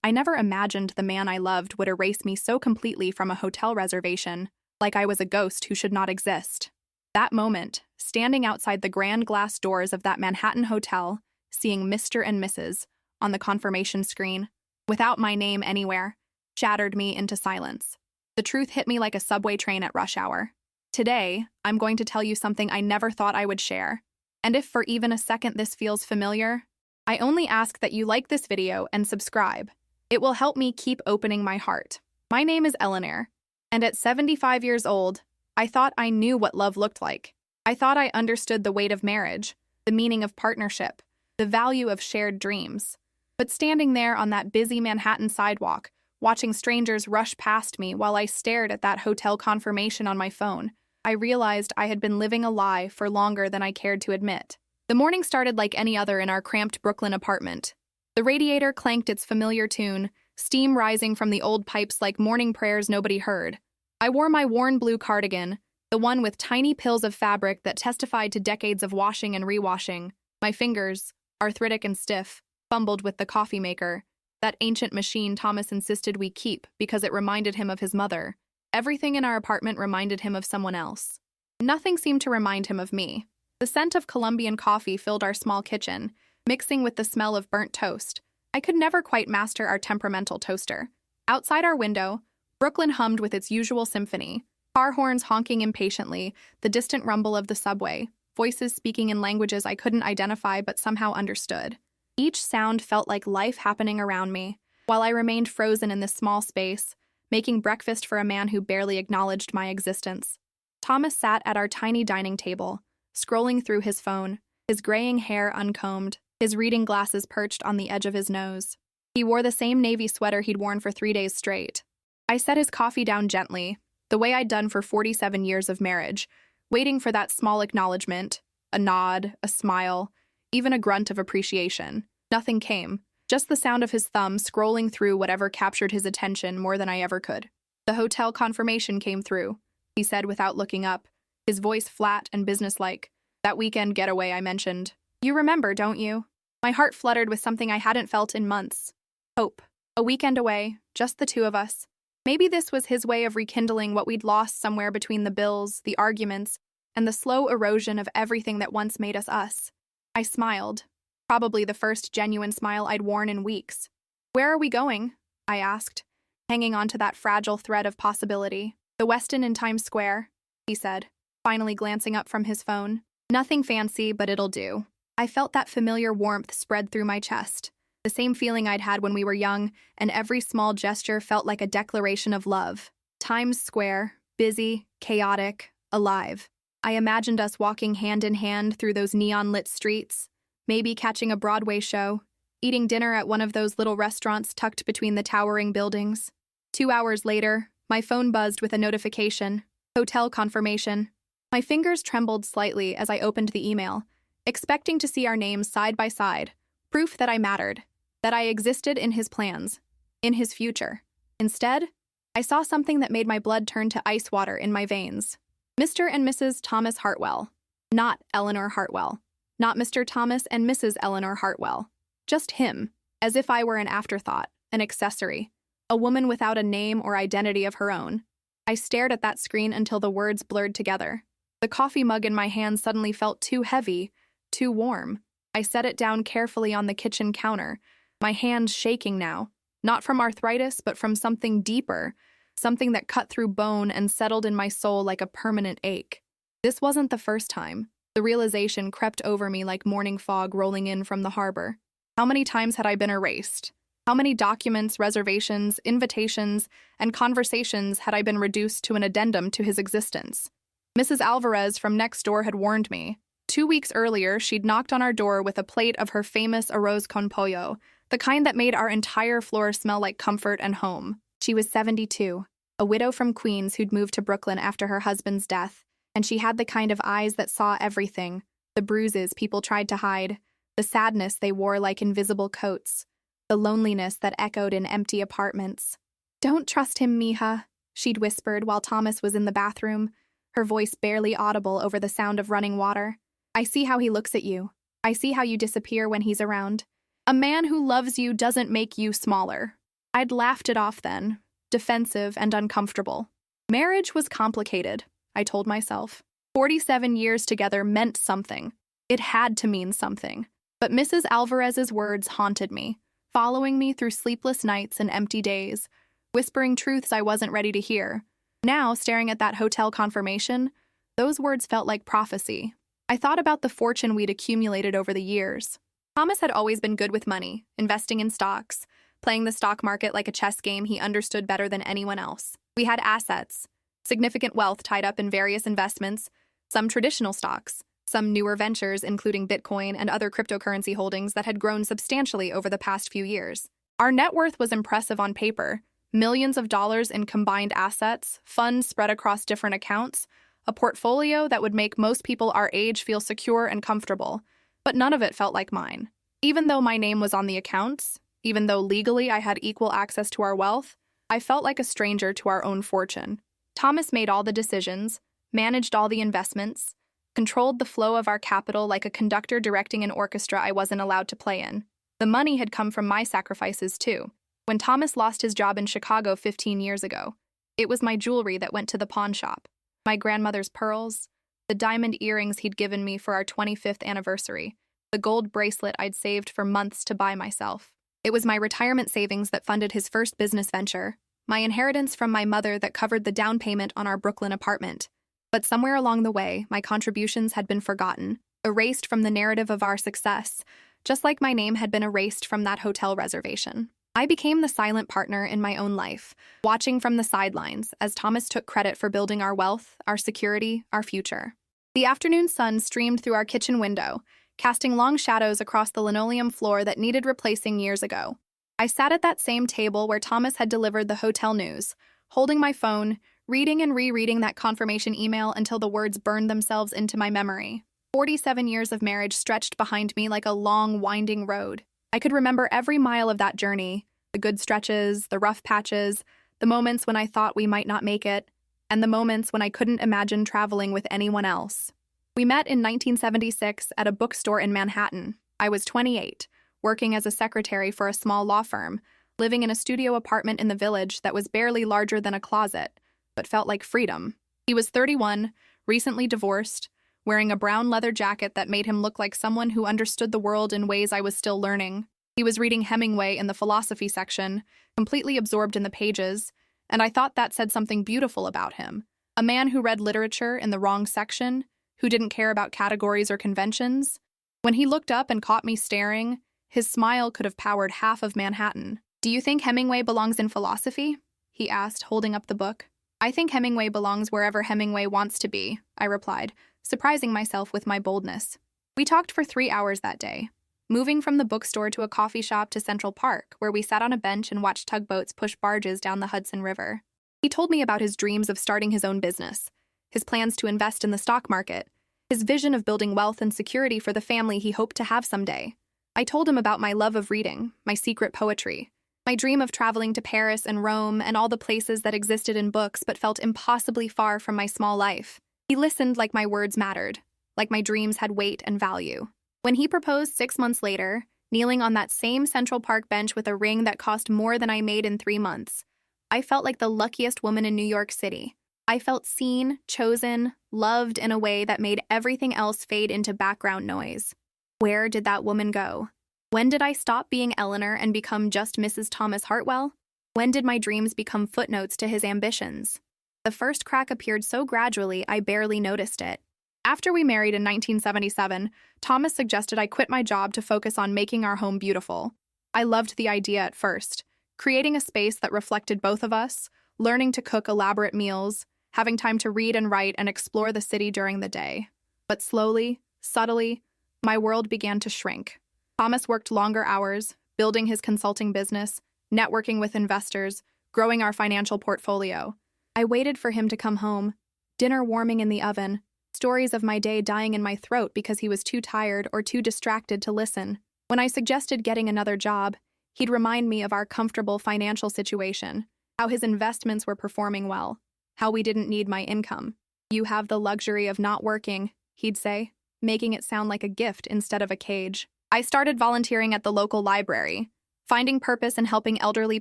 I never imagined the man I loved would erase me so completely from a hotel reservation, like I was a ghost who should not exist. That moment, standing outside the grand glass doors of that Manhattan hotel, seeing Mr. and Mrs. on the confirmation screen, without my name anywhere, shattered me into silence. The truth hit me like a subway train at rush hour. Today, I'm going to tell you something I never thought I would share. And if for even a second this feels familiar, I only ask that you like this video and subscribe. It will help me keep opening my heart. My name is Eleanor, and at 75 years old, I thought I knew what love looked like. I thought I understood the weight of marriage, the meaning of partnership, the value of shared dreams. But standing there on that busy Manhattan sidewalk, watching strangers rush past me while I stared at that hotel confirmation on my phone, I realized I had been living a lie for longer than I cared to admit. The morning started like any other in our cramped Brooklyn apartment. The radiator clanked its familiar tune, steam rising from the old pipes like morning prayers nobody heard. I wore my worn blue cardigan, the one with tiny pills of fabric that testified to decades of washing and rewashing. My fingers, arthritic and stiff, fumbled with the coffee maker, that ancient machine Thomas insisted we keep because it reminded him of his mother. Everything in our apartment reminded him of someone else. Nothing seemed to remind him of me. The scent of Colombian coffee filled our small kitchen, mixing with the smell of burnt toast. I could never quite master our temperamental toaster. Outside our window, Brooklyn hummed with its usual symphony, car horns honking impatiently, the distant rumble of the subway, voices speaking in languages I couldn't identify but somehow understood. Each sound felt like life happening around me, while I remained frozen in this small space, making breakfast for a man who barely acknowledged my existence. Thomas sat at our tiny dining table, scrolling through his phone, his graying hair uncombed, his reading glasses perched on the edge of his nose. He wore the same navy sweater he'd worn for 3 days straight. I set his coffee down gently, the way I'd done for 47 years of marriage, waiting for that small acknowledgement, a nod, a smile, even a grunt of appreciation. Nothing came. Just the sound of his thumb scrolling through whatever captured his attention more than I ever could. The hotel confirmation came through, he said without looking up, his voice flat and businesslike. That weekend getaway I mentioned. You remember, don't you? My heart fluttered with something I hadn't felt in months. Hope. A weekend away, just the two of us. Maybe this was his way of rekindling what we'd lost somewhere between the bills, the arguments, and the slow erosion of everything that once made us us. I smiled. Probably the first genuine smile I'd worn in weeks. Where are we going? I asked, hanging on to that fragile thread of possibility. The Westin in Times Square, he said, finally glancing up from his phone. Nothing fancy, but it'll do. I felt that familiar warmth spread through my chest, the same feeling I'd had when we were young, and every small gesture felt like a declaration of love. Times Square, busy, chaotic, alive. I imagined us walking hand in hand through those neon-lit streets, maybe catching a Broadway show, eating dinner at one of those little restaurants tucked between the towering buildings. 2 hours later, my phone buzzed with a notification. Hotel confirmation. My fingers trembled slightly as I opened the email, expecting to see our names side by side, proof that I mattered, that I existed in his plans, in his future. Instead, I saw something that made my blood turn to ice water in my veins. Mr. and Mrs. Thomas Hartwell. Not Eleanor Hartwell. Not Mr. Thomas and Mrs. Eleanor Hartwell. Just him, as if I were an afterthought, an accessory, a woman without a name or identity of her own. I stared at that screen until the words blurred together. The coffee mug in my hand suddenly felt too heavy, too warm. I set it down carefully on the kitchen counter, my hands shaking now, not from arthritis, but from something deeper, something that cut through bone and settled in my soul like a permanent ache. This wasn't the first time. The realization crept over me like morning fog rolling in from the harbor. How many times had I been erased? How many documents, reservations, invitations, and conversations had I been reduced to an addendum to his existence? Mrs. Alvarez from next door had warned me. 2 weeks earlier, she'd knocked on our door with a plate of her famous arroz con pollo, the kind that made our entire floor smell like comfort and home. She was 72, a widow from Queens who'd moved to Brooklyn after her husband's death, and she had the kind of eyes that saw everything, the bruises people tried to hide, the sadness they wore like invisible coats, the loneliness that echoed in empty apartments. "Don't trust him, mija," she'd whispered while Thomas was in the bathroom, her voice barely audible over the sound of running water. "I see how he looks at you. I see how you disappear when he's around. A man who loves you doesn't make you smaller." I'd laughed it off then, defensive and uncomfortable. Marriage was complicated, I told myself. 47 years together meant something. It had to mean something. But Mrs. Alvarez's words haunted me, following me through sleepless nights and empty days, whispering truths I wasn't ready to hear. Now, staring at that hotel confirmation, those words felt like prophecy. I thought about the fortune we'd accumulated over the years. Thomas had always been good with money, investing in stocks, playing the stock market like a chess game he understood better than anyone else. We had assets, significant wealth tied up in various investments, some traditional stocks, some newer ventures including Bitcoin and other cryptocurrency holdings that had grown substantially over the past few years. Our net worth was impressive on paper, millions of dollars in combined assets, funds spread across different accounts, a portfolio that would make most people our age feel secure and comfortable, but none of it felt like mine. Even though my name was on the accounts, even though legally I had equal access to our wealth, I felt like a stranger to our own fortune. Thomas made all the decisions, managed all the investments, controlled the flow of our capital like a conductor directing an orchestra I wasn't allowed to play in. The money had come from my sacrifices, too. When Thomas lost his job in Chicago 15 years ago, it was my jewelry that went to the pawn shop. My grandmother's pearls, the diamond earrings he'd given me for our 25th anniversary, the gold bracelet I'd saved for months to buy myself. It was my retirement savings that funded his first business venture, my inheritance from my mother that covered the down payment on our Brooklyn apartment. But somewhere along the way, my contributions had been forgotten, erased from the narrative of our success, just like my name had been erased from that hotel reservation. I became the silent partner in my own life, watching from the sidelines as Thomas took credit for building our wealth, our security, our future. The afternoon sun streamed through our kitchen window, casting long shadows across the linoleum floor that needed replacing years ago. I sat at that same table where Thomas had delivered the hotel news, holding my phone, reading and rereading that confirmation email until the words burned themselves into my memory. 47 years of marriage stretched behind me like a long, winding road. I could remember every mile of that journey, the good stretches, the rough patches, the moments when I thought we might not make it, and the moments when I couldn't imagine traveling with anyone else. We met in 1976 at a bookstore in Manhattan. I was 28, working as a secretary for a small law firm, living in a studio apartment in the village that was barely larger than a closet, but felt like freedom. He was 31, recently divorced, wearing a brown leather jacket that made him look like someone who understood the world in ways I was still learning. He was reading Hemingway in the philosophy section, completely absorbed in the pages, and I thought that said something beautiful about him. A man who read literature in the wrong section, who didn't care about categories or conventions. When he looked up and caught me staring, his smile could have powered half of Manhattan. "Do you think Hemingway belongs in philosophy?" he asked, holding up the book. "I think Hemingway belongs wherever Hemingway wants to be," I replied, surprising myself with my boldness. We talked for 3 hours that day, moving from the bookstore to a coffee shop to Central Park, where we sat on a bench and watched tugboats push barges down the Hudson River. He told me about his dreams of starting his own business, his plans to invest in the stock market, his vision of building wealth and security for the family he hoped to have someday. I told him about my love of reading, my secret poetry, my dream of traveling to Paris and Rome and all the places that existed in books but felt impossibly far from my small life. He listened like my words mattered, like my dreams had weight and value. When he proposed 6 months later, kneeling on that same Central Park bench with a ring that cost more than I made in 3 months, I felt like the luckiest woman in New York City. I felt seen, chosen, loved in a way that made everything else fade into background noise. Where did that woman go? When did I stop being Eleanor and become just Mrs. Thomas Hartwell? When did my dreams become footnotes to his ambitions? The first crack appeared so gradually I barely noticed it. After we married in 1977, Thomas suggested I quit my job to focus on making our home beautiful. I loved the idea at first, creating a space that reflected both of us, learning to cook elaborate meals, having time to read and write and explore the city during the day. But slowly, subtly, my world began to shrink. Thomas worked longer hours, building his consulting business, networking with investors, growing our financial portfolio. I waited for him to come home, dinner warming in the oven, stories of my day dying in my throat because he was too tired or too distracted to listen. When I suggested getting another job, he'd remind me of our comfortable financial situation, how his investments were performing well, how we didn't need my income. "You have the luxury of not working," he'd say, making it sound like a gift instead of a cage. I started volunteering at the local library, finding purpose in helping elderly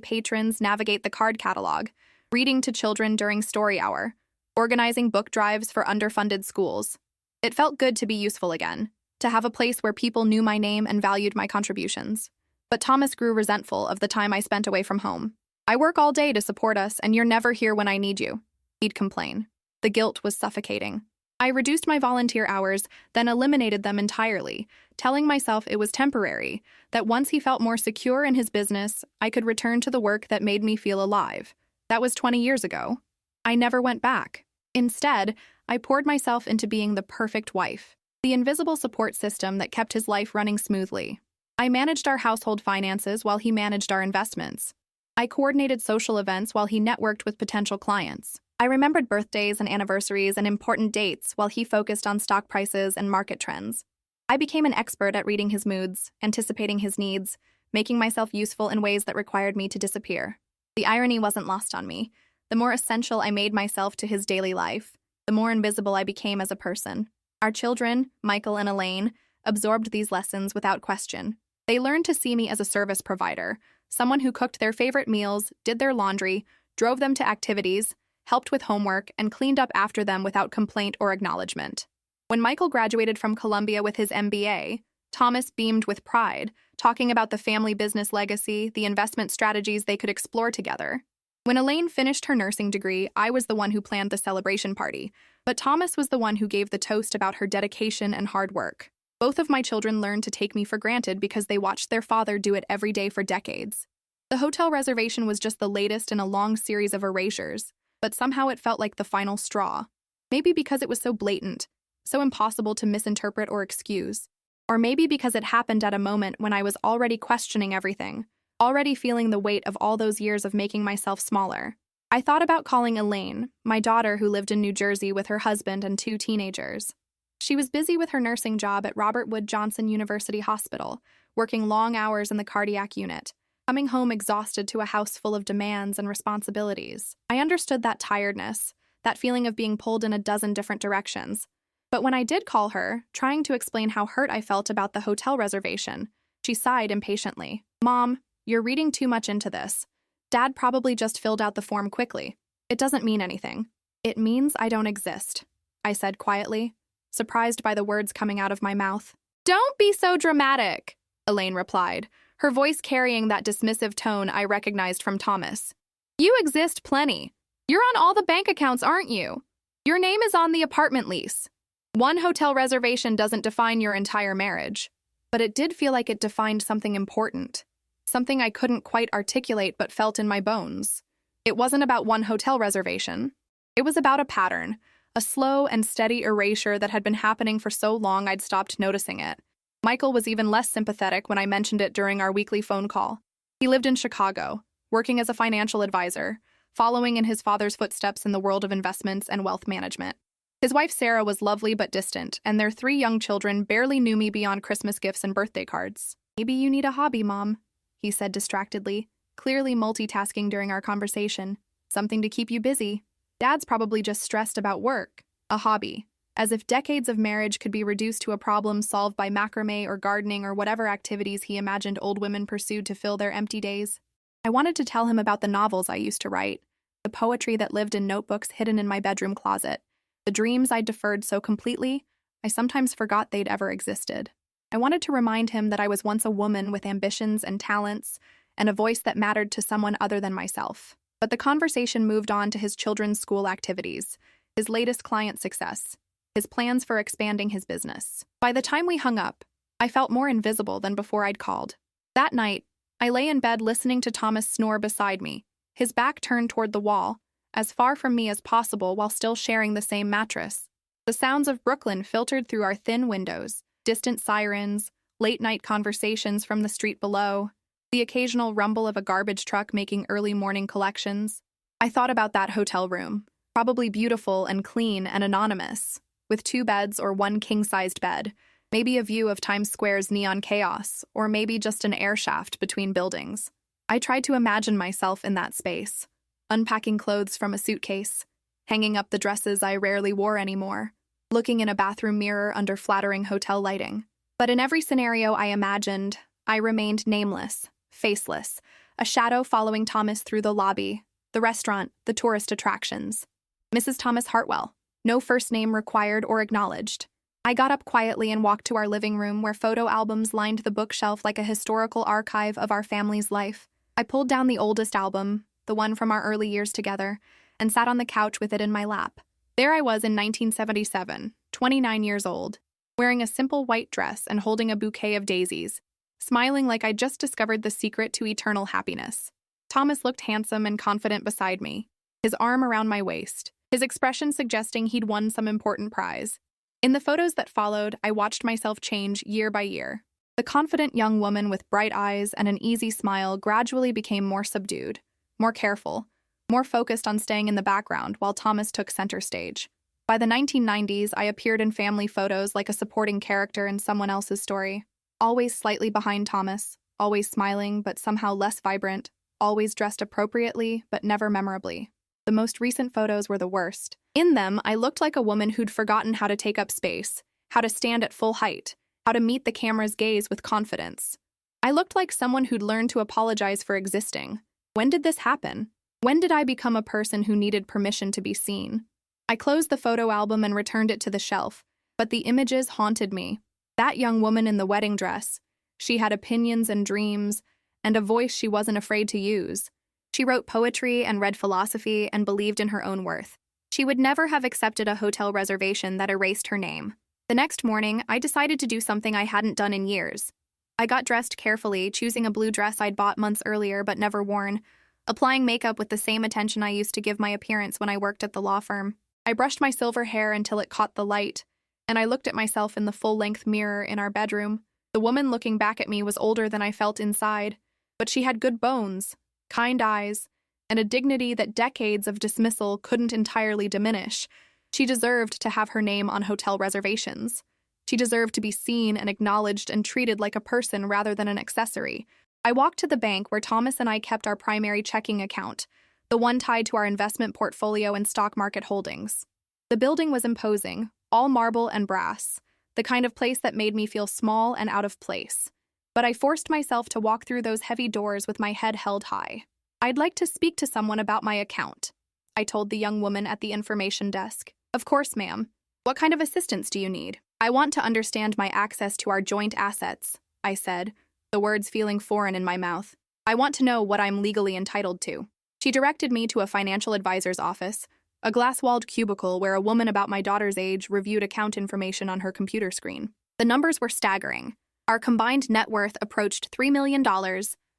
patrons navigate the card catalog, reading to children during story hour, organizing book drives for underfunded schools. It felt good to be useful again, to have a place where people knew my name and valued my contributions. But Thomas grew resentful of the time I spent away from home. "I work all day to support us, and you're never here when I need you," he'd complain. The guilt was suffocating. I reduced my volunteer hours, then eliminated them entirely, telling myself it was temporary, that once he felt more secure in his business, I could return to the work that made me feel alive. That was 20 years ago. I never went back. Instead, I poured myself into being the perfect wife, the invisible support system that kept his life running smoothly. I managed our household finances while he managed our investments. I coordinated social events while he networked with potential clients. I remembered birthdays and anniversaries and important dates while he focused on stock prices and market trends. I became an expert at reading his moods, anticipating his needs, making myself useful in ways that required me to disappear. The irony wasn't lost on me. The more essential I made myself to his daily life, the more invisible I became as a person. Our children, Michael and Elaine, absorbed these lessons without question. They learned to see me as a service provider, someone who cooked their favorite meals, did their laundry, drove them to activities, helped with homework, and cleaned up after them without complaint or acknowledgement. When Michael graduated from Columbia with his MBA, Thomas beamed with pride, talking about the family business legacy, the investment strategies they could explore together. When Elaine finished her nursing degree, I was the one who planned the celebration party, but Thomas was the one who gave the toast about her dedication and hard work. Both of my children learned to take me for granted because they watched their father do it every day for decades. The hotel reservation was just the latest in a long series of erasures, but somehow it felt like the final straw. Maybe because it was so blatant, so impossible to misinterpret or excuse. Or maybe because it happened at a moment when I was already questioning everything, already feeling the weight of all those years of making myself smaller. I thought about calling Elaine, my daughter who lived in New Jersey with her husband and 2 teenagers. She was busy with her nursing job at Robert Wood Johnson University Hospital, working long hours in the cardiac unit, coming home exhausted to a house full of demands and responsibilities. I understood that tiredness, that feeling of being pulled in a dozen different directions. But when I did call her, trying to explain how hurt I felt about the hotel reservation, she sighed impatiently. "Mom, you're reading too much into this. Dad probably just filled out the form quickly. It doesn't mean anything." "It means I don't exist," I said quietly, surprised by the words coming out of my mouth. "Don't be so dramatic," Elaine replied, her voice carrying that dismissive tone I recognized from Thomas. "You exist plenty. You're on all the bank accounts, aren't you? Your name is on the apartment lease. One hotel reservation doesn't define your entire marriage." But it did feel like it defined something important, something I couldn't quite articulate but felt in my bones. It wasn't about one hotel reservation. It was about a pattern, a slow and steady erasure that had been happening for so long I'd stopped noticing it. Michael was even less sympathetic when I mentioned it during our weekly phone call. He lived in Chicago, working as a financial advisor, following in his father's footsteps in the world of investments and wealth management. His wife Sarah was lovely but distant, and their 3 young children barely knew me beyond Christmas gifts and birthday cards. "Maybe you need a hobby, Mom," he said distractedly, clearly multitasking during our conversation. "Something to keep you busy. Dad's probably just stressed about work." A hobby. As if decades of marriage could be reduced to a problem solved by macrame or gardening or whatever activities he imagined old women pursued to fill their empty days. I wanted to tell him about the novels I used to write, the poetry that lived in notebooks hidden in my bedroom closet, the dreams I'd deferred so completely, I sometimes forgot they'd ever existed. I wanted to remind him that I was once a woman with ambitions and talents, and a voice that mattered to someone other than myself. But the conversation moved on to his children's school activities, his latest client success, his plans for expanding his business. By the time we hung up, I felt more invisible than before I'd called. That night, I lay in bed listening to Thomas snore beside me, his back turned toward the wall, as far from me as possible while still sharing the same mattress. The sounds of Brooklyn filtered through our thin windows, distant sirens, late-night conversations from the street below, the occasional rumble of a garbage truck making early morning collections. I thought about that hotel room, probably beautiful and clean and anonymous, with 2 beds or 1 king-sized bed, maybe a view of Times Square's neon chaos, or maybe just an air shaft between buildings. I tried to imagine myself in that space, unpacking clothes from a suitcase, hanging up the dresses I rarely wore anymore, looking in a bathroom mirror under flattering hotel lighting. But in every scenario I imagined, I remained nameless, faceless, a shadow following Thomas through the lobby, the restaurant, the tourist attractions. Mrs. Thomas Hartwell. No first name required or acknowledged. I got up quietly and walked to our living room where photo albums lined the bookshelf like a historical archive of our family's life. I pulled down the oldest album, the one from our early years together, and sat on the couch with it in my lap. There I was in 1977, 29 years old, wearing a simple white dress and holding a bouquet of daisies, smiling like I'd just discovered the secret to eternal happiness. Thomas looked handsome and confident beside me, his arm around my waist, his expression suggesting he'd won some important prize. In the photos that followed, I watched myself change year by year. The confident young woman with bright eyes and an easy smile gradually became more subdued, more careful, more focused on staying in the background while Thomas took center stage. By the 1990s, I appeared in family photos like a supporting character in someone else's story, always slightly behind Thomas, always smiling but somehow less vibrant, always dressed appropriately but never memorably. The most recent photos were the worst. In them, I looked like a woman who'd forgotten how to take up space, how to stand at full height, how to meet the camera's gaze with confidence. I looked like someone who'd learned to apologize for existing. When did this happen? When did I become a person who needed permission to be seen? I closed the photo album and returned it to the shelf, but the images haunted me. That young woman in the wedding dress. She had opinions and dreams, and a voice she wasn't afraid to use. She wrote poetry and read philosophy and believed in her own worth. She would never have accepted a hotel reservation that erased her name. The next morning, I decided to do something I hadn't done in years. I got dressed carefully, choosing a blue dress I'd bought months earlier but never worn, applying makeup with the same attention I used to give my appearance when I worked at the law firm. I brushed my silver hair until it caught the light, and I looked at myself in the full-length mirror in our bedroom. The woman looking back at me was older than I felt inside, but she had good bones, kind eyes, and a dignity that decades of dismissal couldn't entirely diminish. She deserved to have her name on hotel reservations. She deserved to be seen and acknowledged and treated like a person rather than an accessory. I walked to the bank where Thomas and I kept our primary checking account, the one tied to our investment portfolio and stock market holdings. The building was imposing, all marble and brass, the kind of place that made me feel small and out of place. But I forced myself to walk through those heavy doors with my head held high. "I'd like to speak to someone about my account," I told the young woman at the information desk. "Of course, ma'am. What kind of assistance do you need?" "I want to understand my access to our joint assets," I said, the words feeling foreign in my mouth. "I want to know what I'm legally entitled to." She directed me to a financial advisor's office, a glass-walled cubicle where a woman about my daughter's age reviewed account information on her computer screen. The numbers were staggering. Our combined net worth approached $3 million,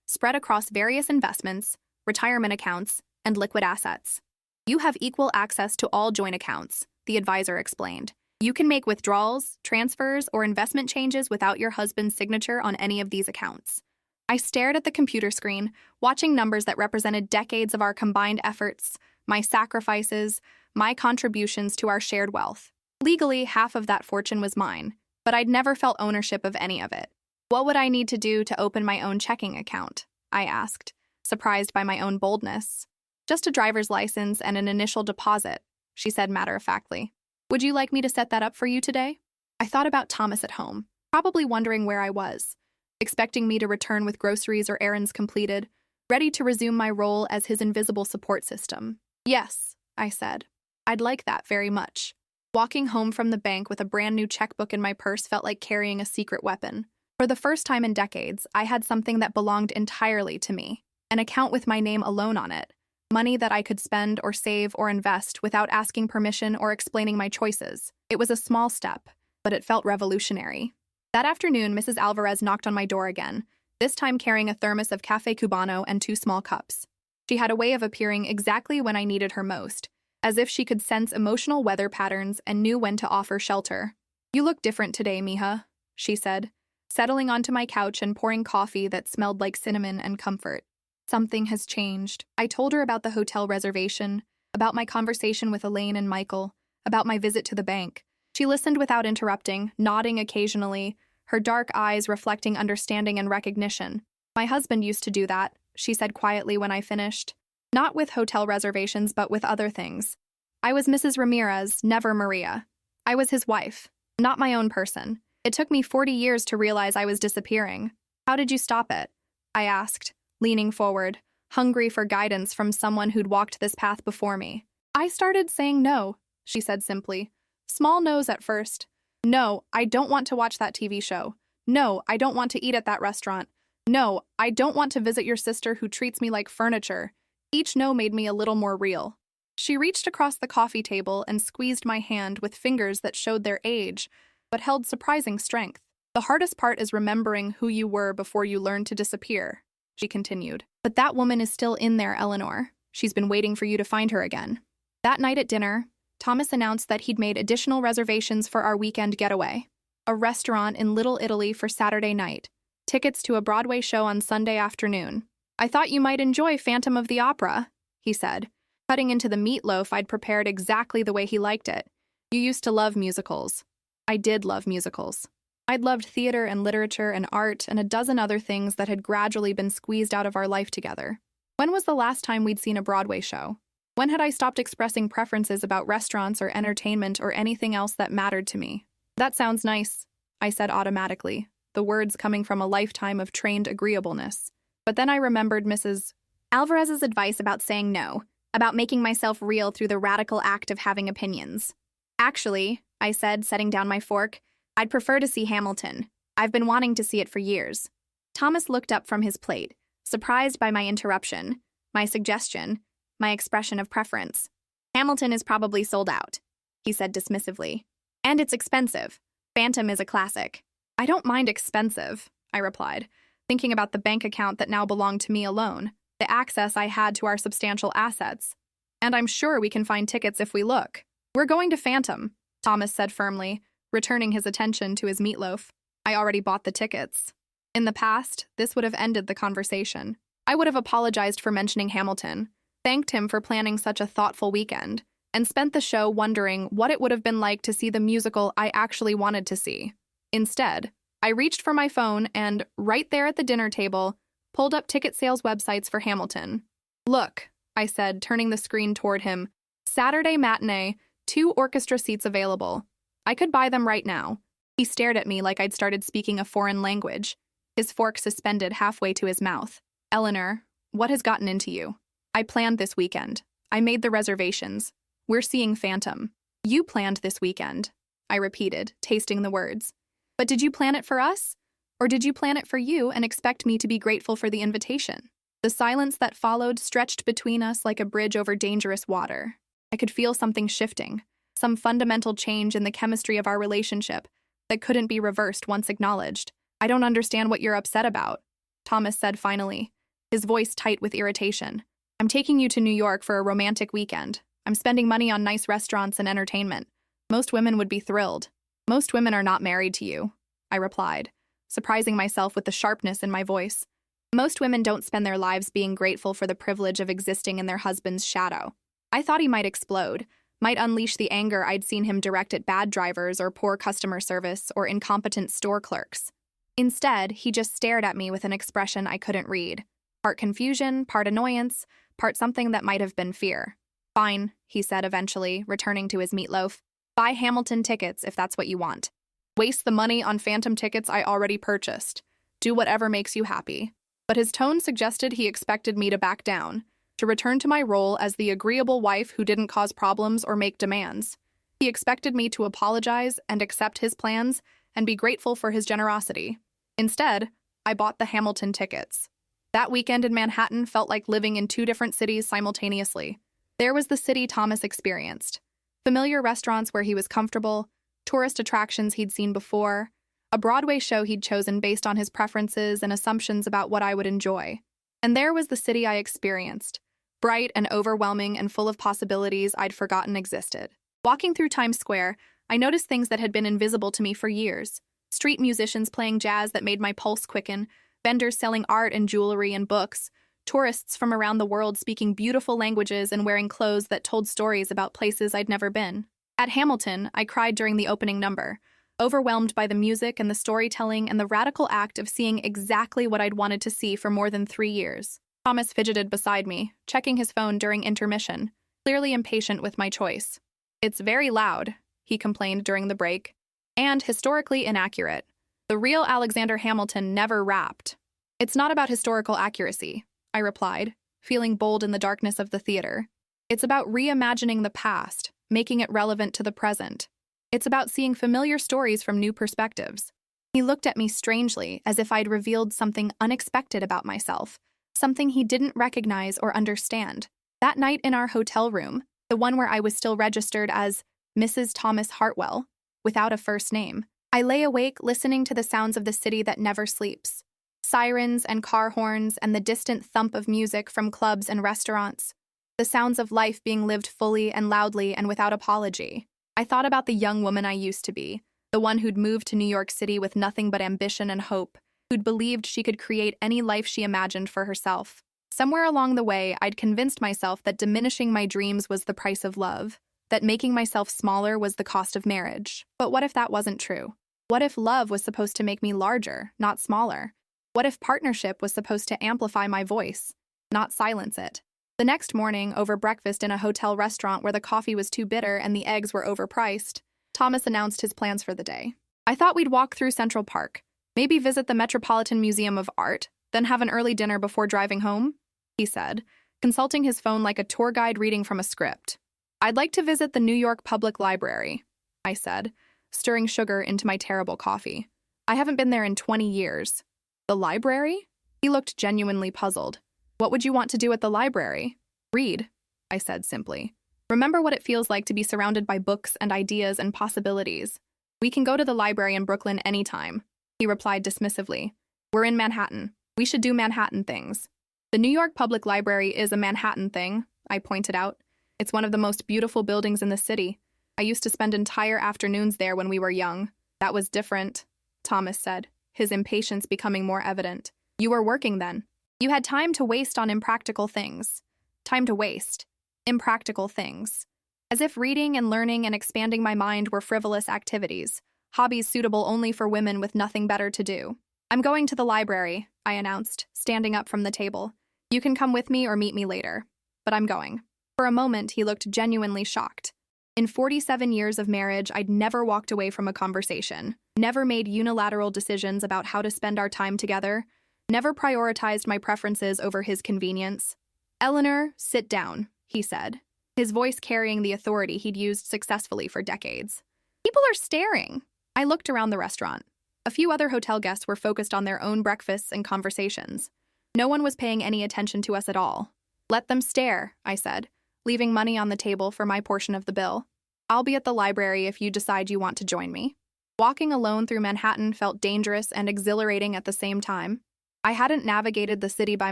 spread across various investments, retirement accounts, and liquid assets. "You have equal access to all joint accounts," the advisor explained. "You can make withdrawals, transfers, or investment changes without your husband's signature on any of these accounts." I stared at the computer screen, watching numbers that represented decades of our combined efforts, my sacrifices, my contributions to our shared wealth. Legally, half of that fortune was mine, but I'd never felt ownership of any of it. "What would I need to do to open my own checking account?" I asked, surprised by my own boldness. "Just a driver's license and an initial deposit," she said matter-of-factly. "Would you like me to set that up for you today?" I thought about Thomas at home, probably wondering where I was, expecting me to return with groceries or errands completed, ready to resume my role as his invisible support system. "Yes," I said. "I'd like that very much." Walking home from the bank with a brand new checkbook in my purse felt like carrying a secret weapon. For the first time in decades, I had something that belonged entirely to me, an account with my name alone on it, money that I could spend or save or invest without asking permission or explaining my choices. It was a small step, but it felt revolutionary. That afternoon, Mrs. Alvarez knocked on my door again, this time carrying a thermos of Café Cubano and 2 small cups. She had a way of appearing exactly when I needed her most, as if she could sense emotional weather patterns and knew when to offer shelter. "You look different today, mija," she said, settling onto my couch and pouring coffee that smelled like cinnamon and comfort. "Something has changed." I told her about the hotel reservation, about my conversation with Elaine and Michael, about my visit to the bank. She listened without interrupting, nodding occasionally, her dark eyes reflecting understanding and recognition. "My husband used to do that," she said quietly when I finished. "Not with hotel reservations, but with other things. I was Mrs. Ramirez, never Maria. I was his wife, not my own person. It took me 40 years to realize I was disappearing." "How did you stop it?" I asked, leaning forward, hungry for guidance from someone who'd walked this path before me. I started saying no, she said simply. Small no's at first. No, I don't want to watch that TV show. No, I don't want to eat at that restaurant. No, I don't want to visit your sister who treats me like furniture. Each no made me a little more real. She reached across the coffee table and squeezed my hand with fingers that showed their age, but held surprising strength. The hardest part is remembering who you were before you learned to disappear, she continued. But that woman is still in there, Eleanor. She's been waiting for you to find her again. That night at dinner, Thomas announced that he'd made additional reservations for our weekend getaway. A restaurant in Little Italy for Saturday night. Tickets to a Broadway show on Sunday afternoon. I thought you might enjoy Phantom of the Opera, he said, cutting into the meatloaf I'd prepared exactly the way he liked it. You used to love musicals. I did love musicals. I'd loved theater and literature and art and a dozen other things that had gradually been squeezed out of our life together. When was the last time we'd seen a Broadway show? When had I stopped expressing preferences about restaurants or entertainment or anything else that mattered to me? That sounds nice, I said automatically, the words coming from a lifetime of trained agreeableness. But then I remembered Mrs. Alvarez's advice about saying no, about making myself real through the radical act of having opinions. Actually, I said, setting down my fork, I'd prefer to see Hamilton. I've been wanting to see it for years. Thomas looked up from his plate, surprised by my interruption, my suggestion, my expression of preference. Hamilton is probably sold out, he said dismissively. And it's expensive. Phantom is a classic. I don't mind expensive, I replied, thinking about the bank account that now belonged to me alone, the access I had to our substantial assets. And I'm sure we can find tickets if we look. We're going to Phantom, Thomas said firmly, returning his attention to his meatloaf. I already bought the tickets. In the past, this would have ended the conversation. I would have apologized for mentioning Hamilton, thanked him for planning such a thoughtful weekend, and spent the show wondering what it would have been like to see the musical I actually wanted to see. Instead, I reached for my phone and, right there at the dinner table, pulled up ticket sales websites for Hamilton. Look, I said, turning the screen toward him. Saturday matinee, 2 orchestra seats available. I could buy them right now. He stared at me like I'd started speaking a foreign language, his fork suspended halfway to his mouth. Eleanor, what has gotten into you? I planned this weekend. I made the reservations. We're seeing Phantom. You planned this weekend, I repeated, tasting the words. But did you plan it for us? Or did you plan it for you and expect me to be grateful for the invitation? The silence that followed stretched between us like a bridge over dangerous water. I could feel something shifting, some fundamental change in the chemistry of our relationship that couldn't be reversed once acknowledged. I don't understand what you're upset about, Thomas said finally, his voice tight with irritation. I'm taking you to New York for a romantic weekend. I'm spending money on nice restaurants and entertainment. Most women would be thrilled. Most women are not married to you, I replied, surprising myself with the sharpness in my voice. Most women don't spend their lives being grateful for the privilege of existing in their husband's shadow. I thought he might explode, might unleash the anger I'd seen him direct at bad drivers or poor customer service or incompetent store clerks. Instead, he just stared at me with an expression I couldn't read. Part confusion, part annoyance, part something that might have been fear. Fine, he said eventually, returning to his meatloaf. Buy Hamilton tickets if that's what you want. Waste the money on Phantom tickets I already purchased. Do whatever makes you happy. But his tone suggested he expected me to back down, to return to my role as the agreeable wife who didn't cause problems or make demands. He expected me to apologize and accept his plans and be grateful for his generosity. Instead, I bought the Hamilton tickets. That weekend in Manhattan felt like living in 2 different cities simultaneously. There was the city Thomas experienced. Familiar restaurants where he was comfortable, tourist attractions he'd seen before, a Broadway show he'd chosen based on his preferences and assumptions about what I would enjoy. And there was the city I experienced, bright and overwhelming and full of possibilities I'd forgotten existed. Walking through Times Square, I noticed things that had been invisible to me for years. Street musicians playing jazz that made my pulse quicken, vendors selling art and jewelry and books, tourists from around the world speaking beautiful languages and wearing clothes that told stories about places I'd never been. At Hamilton, I cried during the opening number, overwhelmed by the music and the storytelling and the radical act of seeing exactly what I'd wanted to see for more than 3 years. Thomas fidgeted beside me, checking his phone during intermission, clearly impatient with my choice. It's very loud, he complained during the break, and historically inaccurate. The real Alexander Hamilton never rapped. It's not about historical accuracy, I replied, feeling bold in the darkness of the theater. It's about reimagining the past, making it relevant to the present. It's about seeing familiar stories from new perspectives. He looked at me strangely, as if I'd revealed something unexpected about myself, something he didn't recognize or understand. That night in our hotel room, the one where I was still registered as Mrs. Thomas Hartwell, without a first name, I lay awake listening to the sounds of the city that never sleeps. Sirens and car horns and the distant thump of music from clubs and restaurants. The sounds of life being lived fully and loudly and without apology. I thought about the young woman I used to be, the one who'd moved to New York City with nothing but ambition and hope, who'd believed she could create any life she imagined for herself. Somewhere along the way, I'd convinced myself that diminishing my dreams was the price of love, that making myself smaller was the cost of marriage. But what if that wasn't true? What if love was supposed to make me larger, not smaller? What if partnership was supposed to amplify my voice, not silence it? The next morning, over breakfast in a hotel restaurant where the coffee was too bitter and the eggs were overpriced, Thomas announced his plans for the day. I thought we'd walk through Central Park, maybe visit the Metropolitan Museum of Art, then have an early dinner before driving home, he said, consulting his phone like a tour guide reading from a script. I'd like to visit the New York Public Library, I said, stirring sugar into my terrible coffee. I haven't been there in 20 years. The library? He looked genuinely puzzled. What would you want to do at the library? Read, I said simply. Remember what it feels like to be surrounded by books and ideas and possibilities. We can go to the library in Brooklyn anytime, he replied dismissively. We're in Manhattan. We should do Manhattan things. The New York Public Library is a Manhattan thing, I pointed out. It's one of the most beautiful buildings in the city. I used to spend entire afternoons there when we were young. That was different, Thomas said, his impatience becoming more evident. You were working then. You had time to waste on impractical things. Time to waste. Impractical things. As if reading and learning and expanding my mind were frivolous activities, hobbies suitable only for women with nothing better to do. I'm going to the library, I announced, standing up from the table. You can come with me or meet me later. But I'm going. For a moment, he looked genuinely shocked. In 47 years of marriage, I'd never walked away from a conversation, never made unilateral decisions about how to spend our time together, never prioritized my preferences over his convenience. Eleanor, sit down, he said, his voice carrying the authority he'd used successfully for decades. People are staring. I looked around the restaurant. A few other hotel guests were focused on their own breakfasts and conversations. No one was paying any attention to us at all. Let them stare, I said, leaving money on the table for my portion of the bill. I'll be at the library if you decide you want to join me. Walking alone through Manhattan felt dangerous and exhilarating at the same time. I hadn't navigated the city by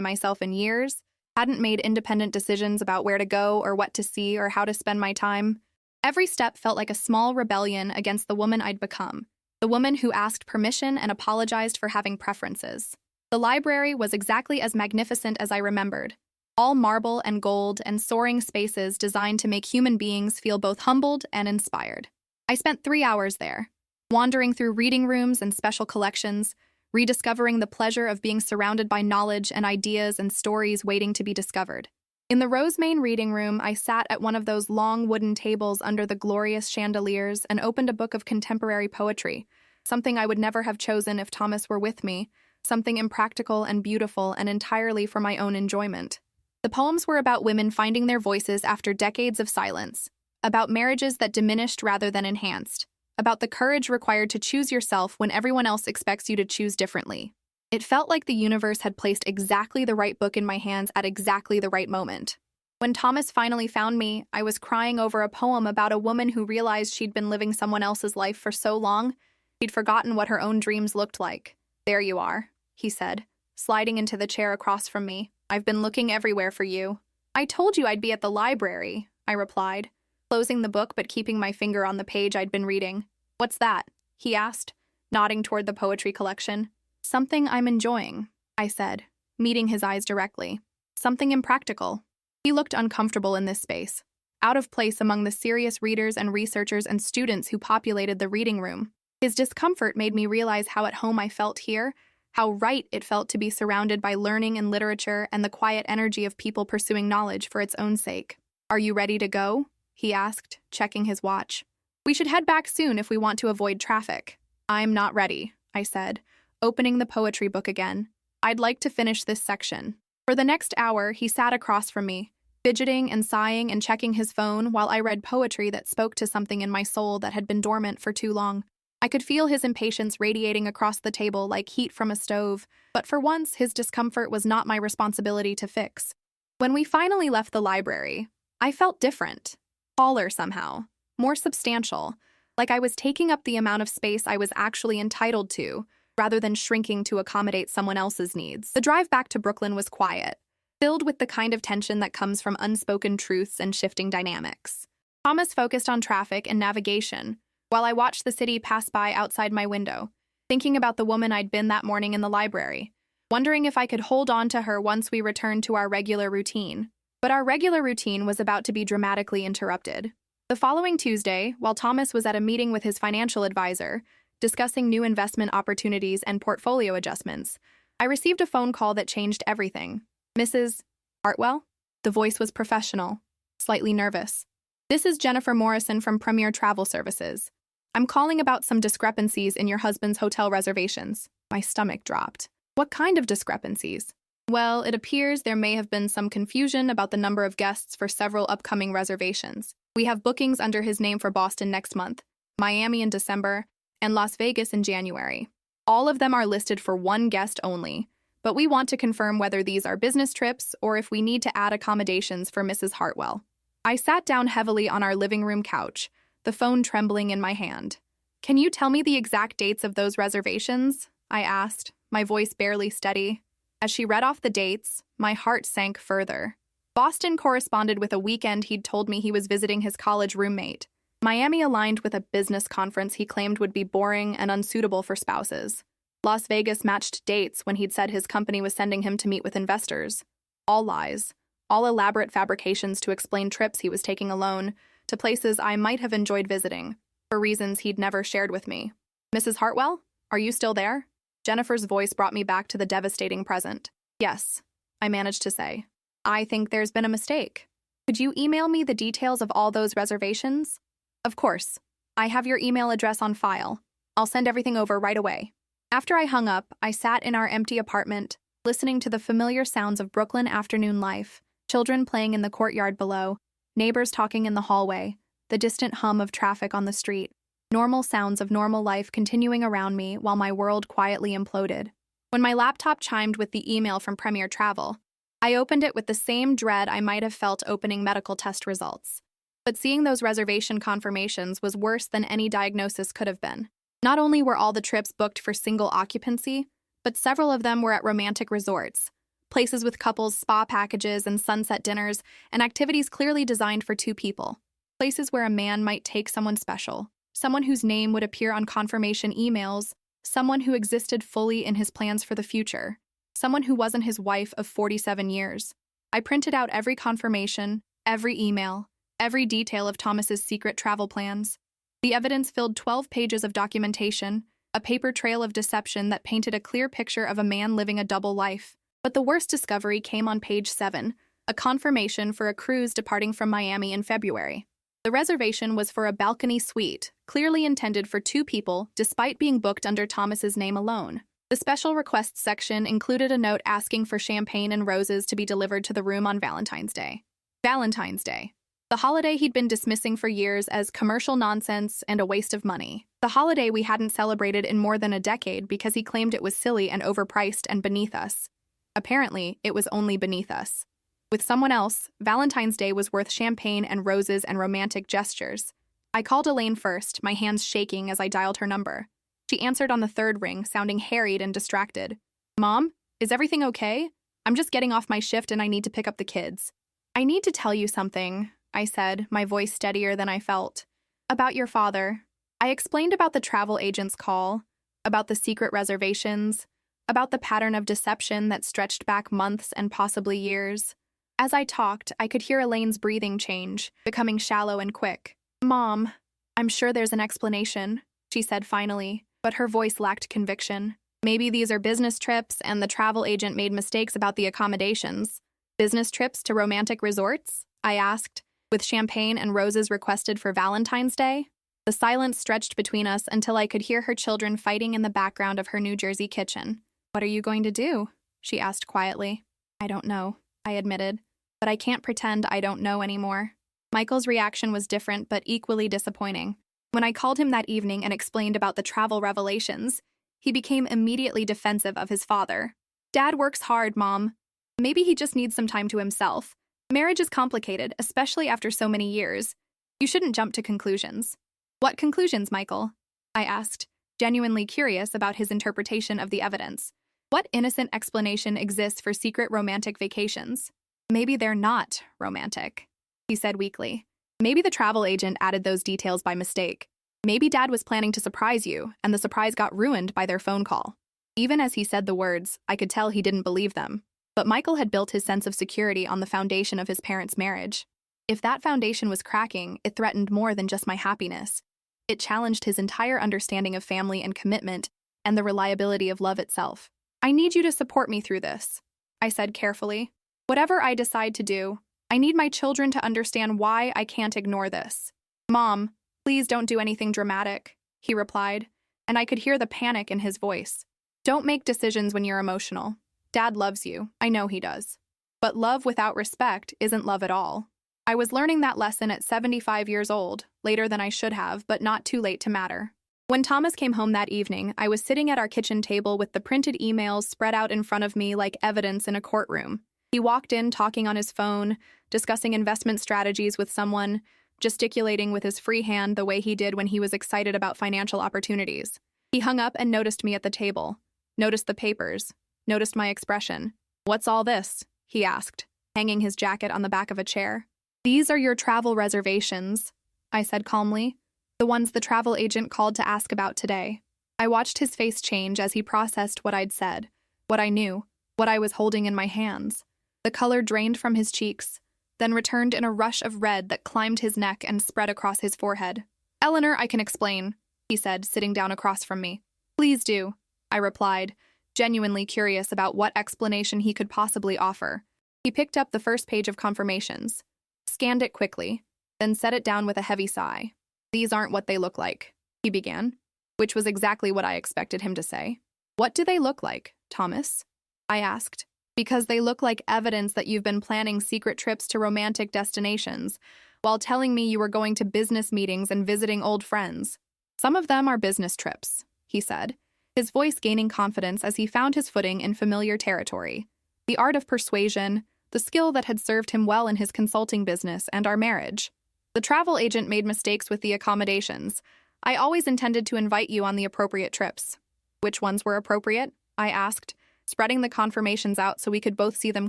myself in years, hadn't made independent decisions about where to go or what to see or how to spend my time. Every step felt like a small rebellion against the woman I'd become, the woman who asked permission and apologized for having preferences. The library was exactly as magnificent as I remembered. All marble and gold and soaring spaces designed to make human beings feel both humbled and inspired. I spent 3 hours there, wandering through reading rooms and special collections, rediscovering the pleasure of being surrounded by knowledge and ideas and stories waiting to be discovered. In the Rosemain reading room, I sat at one of those long wooden tables under the glorious chandeliers and opened a book of contemporary poetry, something I would never have chosen if Thomas were with me, something impractical and beautiful and entirely for my own enjoyment. The poems were about women finding their voices after decades of silence, about marriages that diminished rather than enhanced, about the courage required to choose yourself when everyone else expects you to choose differently. It felt like the universe had placed exactly the right book in my hands at exactly the right moment. When Thomas finally found me, I was crying over a poem about a woman who realized she'd been living someone else's life for so long, she'd forgotten what her own dreams looked like. There you are, he said, sliding into the chair across from me. I've been looking everywhere for you. I told you I'd be at the library, I replied, closing the book but keeping my finger on the page I'd been reading. What's that? He asked, nodding toward the poetry collection. Something I'm enjoying, I said, meeting his eyes directly. Something impractical. He looked uncomfortable in this space, out of place among the serious readers and researchers and students who populated the reading room. His discomfort made me realize how at home I felt here, how right it felt to be surrounded by learning and literature and the quiet energy of people pursuing knowledge for its own sake. Are you ready to go? He asked, checking his watch. We should head back soon if we want to avoid traffic. I'm not ready, I said, opening the poetry book again. I'd like to finish this section. For the next hour, he sat across from me, fidgeting and sighing and checking his phone while I read poetry that spoke to something in my soul that had been dormant for too long. I could feel his impatience radiating across the table like heat from a stove, but for once, his discomfort was not my responsibility to fix. When we finally left the library, I felt different, taller somehow, more substantial, like I was taking up the amount of space I was actually entitled to, rather than shrinking to accommodate someone else's needs. The drive back to Brooklyn was quiet, filled with the kind of tension that comes from unspoken truths and shifting dynamics. Thomas focused on traffic and navigation, while I watched the city pass by outside my window, thinking about the woman I'd been that morning in the library, wondering if I could hold on to her once we returned to our regular routine. But our regular routine was about to be dramatically interrupted. The following Tuesday, while Thomas was at a meeting with his financial advisor, discussing new investment opportunities and portfolio adjustments, I received a phone call that changed everything. Mrs. Hartwell? The voice was professional, slightly nervous. This is Jennifer Morrison from Premier Travel Services. I'm calling about some discrepancies in your husband's hotel reservations. My stomach dropped. What kind of discrepancies? Well, it appears there may have been some confusion about the number of guests for several upcoming reservations. We have bookings under his name for Boston next month, Miami in December, and Las Vegas in January. All of them are listed for one guest only, but we want to confirm whether these are business trips or if we need to add accommodations for Mrs. Hartwell. I sat down heavily on our living room couch, the phone trembling in my hand. Can you tell me the exact dates of those reservations? I asked, my voice barely steady. As she read off the dates, my heart sank further. Boston corresponded with a weekend he'd told me he was visiting his college roommate. Miami aligned with a business conference he claimed would be boring and unsuitable for spouses. Las Vegas matched dates when he'd said his company was sending him to meet with investors. All lies. All elaborate fabrications to explain trips he was taking alone to places I might have enjoyed visiting, for reasons he'd never shared with me. Mrs. Hartwell, are you still there? Jennifer's voice brought me back to the devastating present. Yes, I managed to say. I think there's been a mistake. Could you email me the details of all those reservations? Of course. I have your email address on file. I'll send everything over right away. After I hung up, I sat in our empty apartment, listening to the familiar sounds of Brooklyn afternoon life, children playing in the courtyard below, neighbors talking in the hallway, the distant hum of traffic on the street, normal sounds of normal life continuing around me while my world quietly imploded. When my laptop chimed with the email from Premier Travel, I opened it with the same dread I might have felt opening medical test results. But seeing those reservation confirmations was worse than any diagnosis could have been. Not only were all the trips booked for single occupancy, but several of them were at romantic resorts, places with couples, spa packages, and sunset dinners, and activities clearly designed for two people. Places where a man might take someone special, someone whose name would appear on confirmation emails, someone who existed fully in his plans for the future, someone who wasn't his wife of 47 years. I printed out every confirmation, every email, every detail of Thomas's secret travel plans. The evidence filled 12 pages of documentation, a paper trail of deception that painted a clear picture of a man living a double life. But the worst discovery came on page 7, a confirmation for a cruise departing from Miami in February. The reservation was for a balcony suite, clearly intended for two people, despite being booked under Thomas's name alone. The special requests section included a note asking for champagne and roses to be delivered to the room on Valentine's Day. Valentine's Day. The holiday he'd been dismissing for years as commercial nonsense and a waste of money. The holiday we hadn't celebrated in more than a decade because he claimed it was silly and overpriced and beneath us. Apparently, it was only beneath us. With someone else, Valentine's Day was worth champagne and roses and romantic gestures. I called Elaine first, my hands shaking as I dialed her number. She answered on the third ring, sounding harried and distracted. Mom, is everything okay? I'm just getting off my shift and I need to pick up the kids. I need to tell you something, I said, my voice steadier than I felt. About your father. I explained about the travel agent's call, about the secret reservations, about the pattern of deception that stretched back months and possibly years. As I talked, I could hear Elaine's breathing change, becoming shallow and quick. Mom, I'm sure there's an explanation, she said finally, but her voice lacked conviction. Maybe these are business trips and the travel agent made mistakes about the accommodations. Business trips to romantic resorts? I asked, with champagne and roses requested for Valentine's Day. The silence stretched between us until I could hear her children fighting in the background of her New Jersey kitchen. What are you going to do? she asked quietly. I don't know, I admitted, but I can't pretend I don't know anymore. Michael's reaction was different but equally disappointing. When I called him that evening and explained about the travel revelations, he became immediately defensive of his father. Dad works hard, Mom. Maybe he just needs some time to himself. Marriage is complicated, especially after so many years. You shouldn't jump to conclusions. What conclusions, Michael? I asked, genuinely curious about his interpretation of the evidence. What innocent explanation exists for secret romantic vacations? Maybe they're not romantic, he said weakly. Maybe the travel agent added those details by mistake. Maybe Dad was planning to surprise you, and the surprise got ruined by their phone call. Even as he said the words, I could tell he didn't believe them. But Michael had built his sense of security on the foundation of his parents' marriage. If that foundation was cracking, it threatened more than just my happiness. It challenged his entire understanding of family and commitment, and the reliability of love itself. I need you to support me through this, I said carefully. Whatever I decide to do, I need my children to understand why I can't ignore this. Mom, please don't do anything dramatic, he replied, and I could hear the panic in his voice. Don't make decisions when you're emotional. Dad loves you, I know he does. But love without respect isn't love at all. I was learning that lesson at 75 years old, later than I should have, but not too late to matter. When Thomas came home that evening, I was sitting at our kitchen table with the printed emails spread out in front of me like evidence in a courtroom. He walked in talking on his phone, discussing investment strategies with someone, gesticulating with his free hand the way he did when he was excited about financial opportunities. He hung up and noticed me at the table, noticed the papers, noticed my expression. What's all this? He asked, hanging his jacket on the back of a chair. These are your travel reservations, I said calmly, the ones the travel agent called to ask about today. I watched his face change as he processed what I'd said, what I knew, what I was holding in my hands. The color drained from his cheeks, then returned in a rush of red that climbed his neck and spread across his forehead. Eleanor, I can explain, he said, sitting down across from me. Please do, I replied, genuinely curious about what explanation he could possibly offer. He picked up the first page of confirmations, scanned it quickly, then set it down with a heavy sigh. These aren't what they look like, he began, which was exactly what I expected him to say. What do they look like, Thomas? I asked. Because they look like evidence that you've been planning secret trips to romantic destinations, while telling me you were going to business meetings and visiting old friends. Some of them are business trips, he said, his voice gaining confidence as he found his footing in familiar territory. The art of persuasion, the skill that had served him well in his consulting business and our marriage. The travel agent made mistakes with the accommodations. I always intended to invite you on the appropriate trips. Which ones were appropriate? I asked, spreading the confirmations out so we could both see them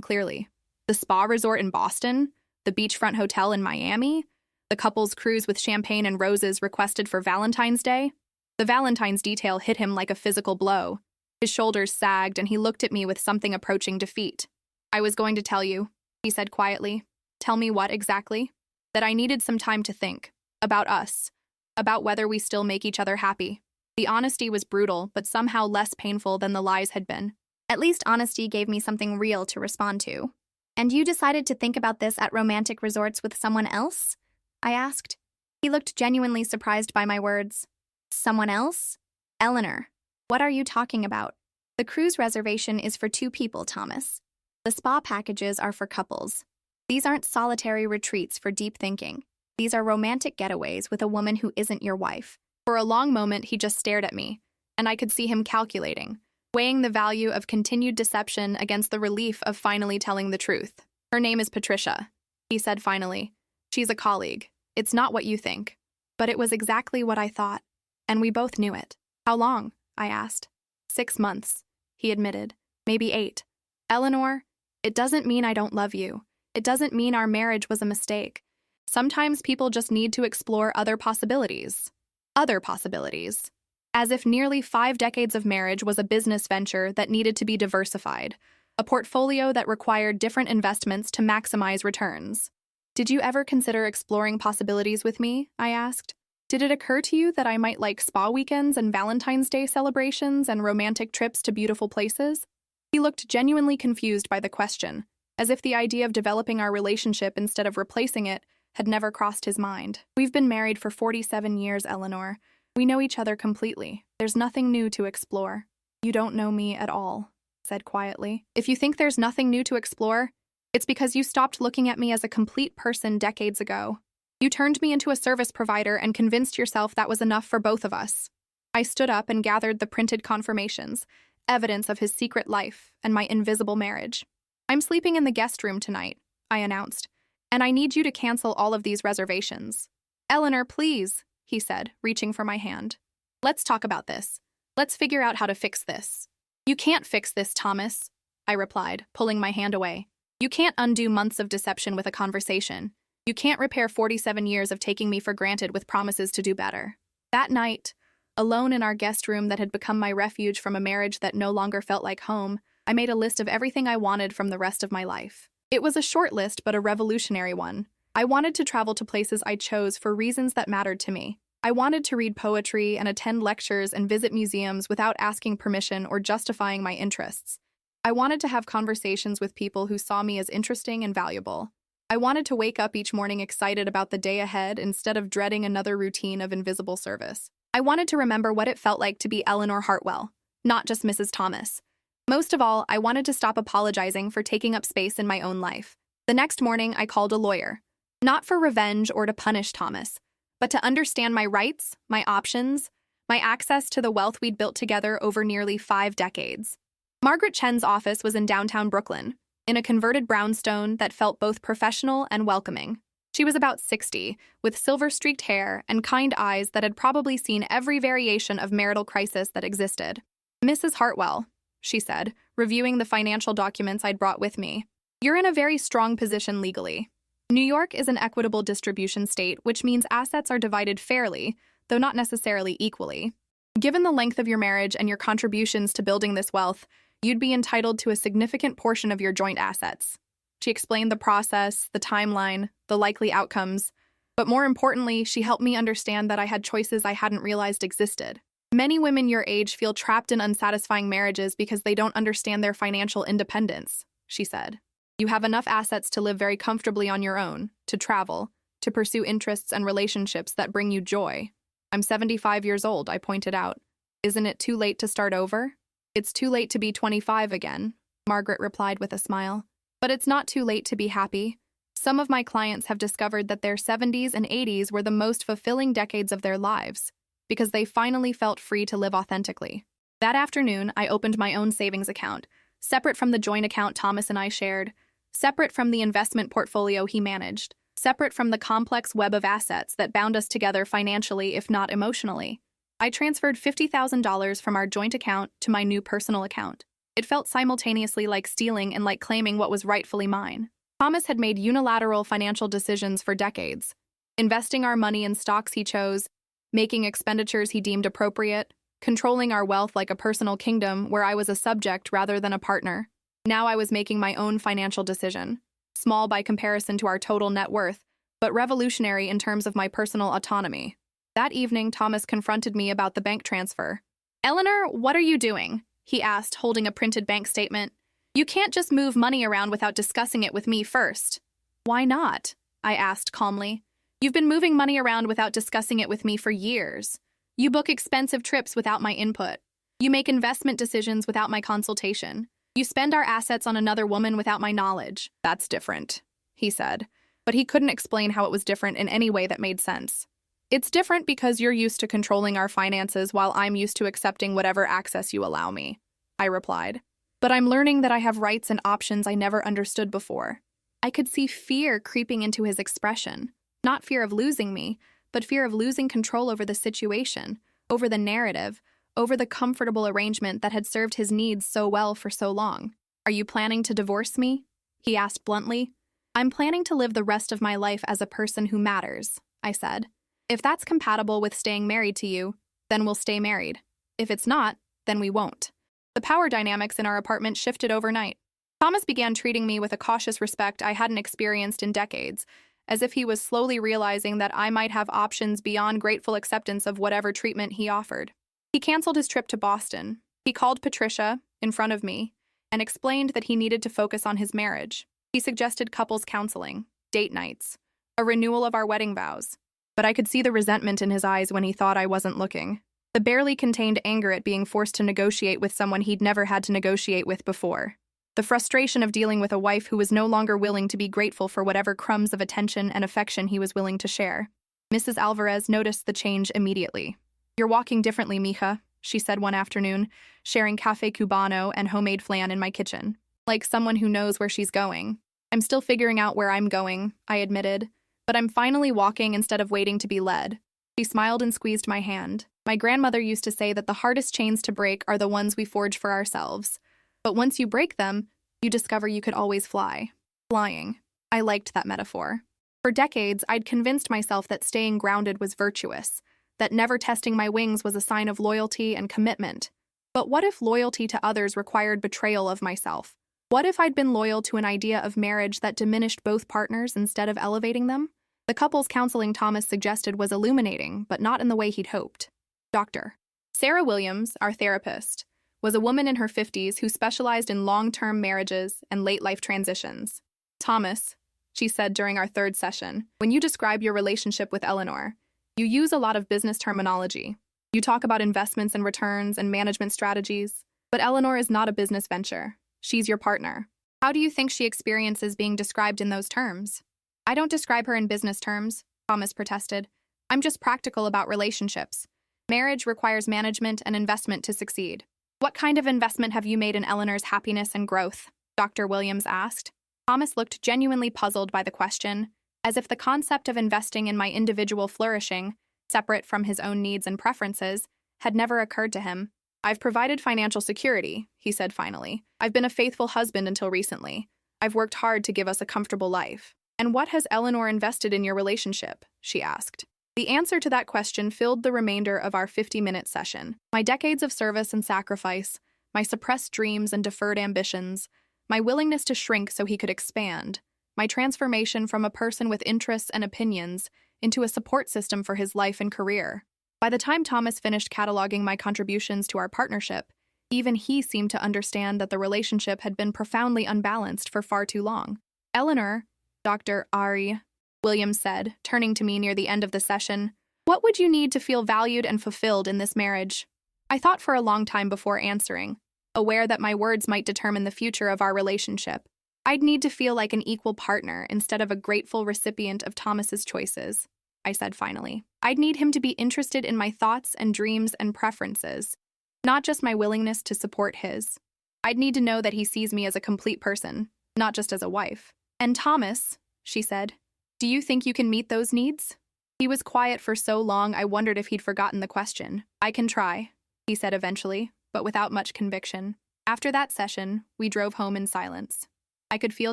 clearly. The spa resort in Boston, the beachfront hotel in Miami, the couple's cruise with champagne and roses requested for Valentine's Day. The Valentine's detail hit him like a physical blow. His shoulders sagged and he looked at me with something approaching defeat. I was going to tell you, he said quietly. Tell me what exactly? That I needed some time to think. About us. About whether we still make each other happy. The honesty was brutal, but somehow less painful than the lies had been. At least honesty gave me something real to respond to. And you decided to think about this at romantic resorts with someone else? I asked. He looked genuinely surprised by my words. Someone else? Eleanor, what are you talking about? The cruise reservation is for 2 people, Thomas. The spa packages are for couples. These aren't solitary retreats for deep thinking. These are romantic getaways with a woman who isn't your wife. For a long moment, he just stared at me, and I could see him calculating, weighing the value of continued deception against the relief of finally telling the truth. Her name is Patricia, he said finally. She's a colleague. It's not what you think. But it was exactly what I thought, and we both knew it. How long? I asked. 6 months, he admitted. Maybe 8. Eleanor, it doesn't mean I don't love you. It doesn't mean our marriage was a mistake. Sometimes people just need to explore other possibilities. Other possibilities. As if nearly 5 decades of marriage was a business venture that needed to be diversified, a portfolio that required different investments to maximize returns. Did you ever consider exploring possibilities with me? I asked. Did it occur to you that I might like spa weekends and Valentine's Day celebrations and romantic trips to beautiful places? He looked genuinely confused by the question, as if the idea of developing our relationship instead of replacing it had never crossed his mind. We've been married for 47 years, Eleanor. We know each other completely. There's nothing new to explore. You don't know me at all. said quietly. If you think there's nothing new to explore, it's because you stopped looking at me as a complete person decades ago. You turned me into a service provider and convinced yourself that was enough for both of us. I stood up and gathered the printed confirmations, evidence of his secret life and my invisible marriage. I'm sleeping in the guest room tonight, I announced, and I need you to cancel all of these reservations. Eleanor, please, he said, reaching for my hand. Let's talk about this. Let's figure out how to fix this. You can't fix this, Thomas, I replied, pulling my hand away. You can't undo months of deception with a conversation. You can't repair 47 years of taking me for granted with promises to do better. That night, alone in our guest room that had become my refuge from a marriage that no longer felt like home, I made a list of everything I wanted from the rest of my life. It was a short list, but a revolutionary one. I wanted to travel to places I chose for reasons that mattered to me. I wanted to read poetry and attend lectures and visit museums without asking permission or justifying my interests. I wanted to have conversations with people who saw me as interesting and valuable. I wanted to wake up each morning excited about the day ahead instead of dreading another routine of invisible service. I wanted to remember what it felt like to be Eleanor Hartwell, not just Mrs. Thomas. Most of all, I wanted to stop apologizing for taking up space in my own life. The next morning, I called a lawyer. Not for revenge or to punish Thomas, but to understand my rights, my options, my access to the wealth we'd built together over nearly 5 decades. Margaret Chen's office was in downtown Brooklyn, in a converted brownstone that felt both professional and welcoming. She was about 60, with silver-streaked hair and kind eyes that had probably seen every variation of marital crisis that existed. Mrs. Hartwell, she said, reviewing the financial documents I'd brought with me. You're in a very strong position legally. New York is an equitable distribution state, which means assets are divided fairly, though not necessarily equally. Given the length of your marriage and your contributions to building this wealth, you'd be entitled to a significant portion of your joint assets. She explained the process, the timeline, the likely outcomes, but more importantly, she helped me understand that I had choices I hadn't realized existed. Many women your age feel trapped in unsatisfying marriages because they don't understand their financial independence, she said. You have enough assets to live very comfortably on your own, to travel, to pursue interests and relationships that bring you joy. I'm 75 years old, I pointed out. Isn't it too late to start over? It's too late to be 25 again, Margaret replied with a smile. But it's not too late to be happy. Some of my clients have discovered that their 70s and 80s were the most fulfilling decades of their lives, because they finally felt free to live authentically. That afternoon, I opened my own savings account, separate from the joint account Thomas and I shared, separate from the investment portfolio he managed, separate from the complex web of assets that bound us together financially, if not emotionally. I transferred $50,000 from our joint account to my new personal account. It felt simultaneously like stealing and like claiming what was rightfully mine. Thomas had made unilateral financial decisions for decades, investing our money in stocks he chose, making expenditures he deemed appropriate, controlling our wealth like a personal kingdom where I was a subject rather than a partner. Now I was making my own financial decision, small by comparison to our total net worth, but revolutionary in terms of my personal autonomy. That evening, Thomas confronted me about the bank transfer. Eleanor, what are you doing? He asked, holding a printed bank statement. You can't just move money around without discussing it with me first. Why not? I asked calmly. You've been moving money around without discussing it with me for years. You book expensive trips without my input. You make investment decisions without my consultation. You spend our assets on another woman without my knowledge. That's different, he said, but he couldn't explain how it was different in any way that made sense. It's different because you're used to controlling our finances while I'm used to accepting whatever access you allow me, I replied. But I'm learning that I have rights and options I never understood before. I could see fear creeping into his expression. Not fear of losing me, but fear of losing control over the situation, over the narrative, over the comfortable arrangement that had served his needs so well for so long. Are you planning to divorce me? He asked bluntly. I'm planning to live the rest of my life as a person who matters, I said. If that's compatible with staying married to you, then we'll stay married. If it's not, then we won't. The power dynamics in our apartment shifted overnight. Thomas began treating me with a cautious respect I hadn't experienced in decades, as if he was slowly realizing that I might have options beyond grateful acceptance of whatever treatment he offered. He canceled his trip to Boston. He called Patricia, in front of me, and explained that he needed to focus on his marriage. He suggested couples counseling, date nights, a renewal of our wedding vows. But I could see the resentment in his eyes when he thought I wasn't looking. The barely contained anger at being forced to negotiate with someone he'd never had to negotiate with before. The frustration of dealing with a wife who was no longer willing to be grateful for whatever crumbs of attention and affection he was willing to share. Mrs. Alvarez noticed the change immediately. "You're walking differently, mija," she said one afternoon, sharing café cubano and homemade flan in my kitchen. "Like someone who knows where she's going." "I'm still figuring out where I'm going," I admitted. "But I'm finally walking instead of waiting to be led." She smiled and squeezed my hand. "My grandmother used to say that the hardest chains to break are the ones we forge for ourselves. But once you break them, you discover you could always fly." Flying. I liked that metaphor. For decades, I'd convinced myself that staying grounded was virtuous, that never testing my wings was a sign of loyalty and commitment. But what if loyalty to others required betrayal of myself? What if I'd been loyal to an idea of marriage that diminished both partners instead of elevating them? The couples counseling Thomas suggested was illuminating, but not in the way he'd hoped. Dr. Sarah Williams, our therapist, was a woman in her 50s who specialized in long-term marriages and late-life transitions. "Thomas," she said during our third session, "when you describe your relationship with Eleanor, you use a lot of business terminology. You talk about investments and returns and management strategies, but Eleanor is not a business venture. She's your partner. How do you think she experiences being described in those terms?" "I don't describe her in business terms," Thomas protested. "I'm just practical about relationships. Marriage requires management and investment to succeed." "What kind of investment have you made in Eleanor's happiness and growth?" Dr. Williams asked. Thomas looked genuinely puzzled by the question, as if the concept of investing in my individual flourishing, separate from his own needs and preferences, had never occurred to him. "I've provided financial security," he said finally. "I've been a faithful husband until recently. I've worked hard to give us a comfortable life." "And what has Eleanor invested in your relationship?" she asked. The answer to that question filled the remainder of our 50-minute session. My decades of service and sacrifice, my suppressed dreams and deferred ambitions, my willingness to shrink so he could expand, my transformation from a person with interests and opinions into a support system for his life and career. By the time Thomas finished cataloging my contributions to our partnership, even he seemed to understand that the relationship had been profoundly unbalanced for far too long. "Eleanor," Dr. Ari Williams said, turning to me near the end of the session, "what would you need to feel valued and fulfilled in this marriage?" I thought for a long time before answering, aware that my words might determine the future of our relationship. "I'd need to feel like an equal partner instead of a grateful recipient of Thomas's choices," I said finally. "I'd need him to be interested in my thoughts and dreams and preferences, not just my willingness to support his. I'd need to know that he sees me as a complete person, not just as a wife." "And Thomas," she said, "do you think you can meet those needs?" He was quiet for so long I wondered if he'd forgotten the question. "I can try," he said eventually, but without much conviction. After that session, we drove home in silence. I could feel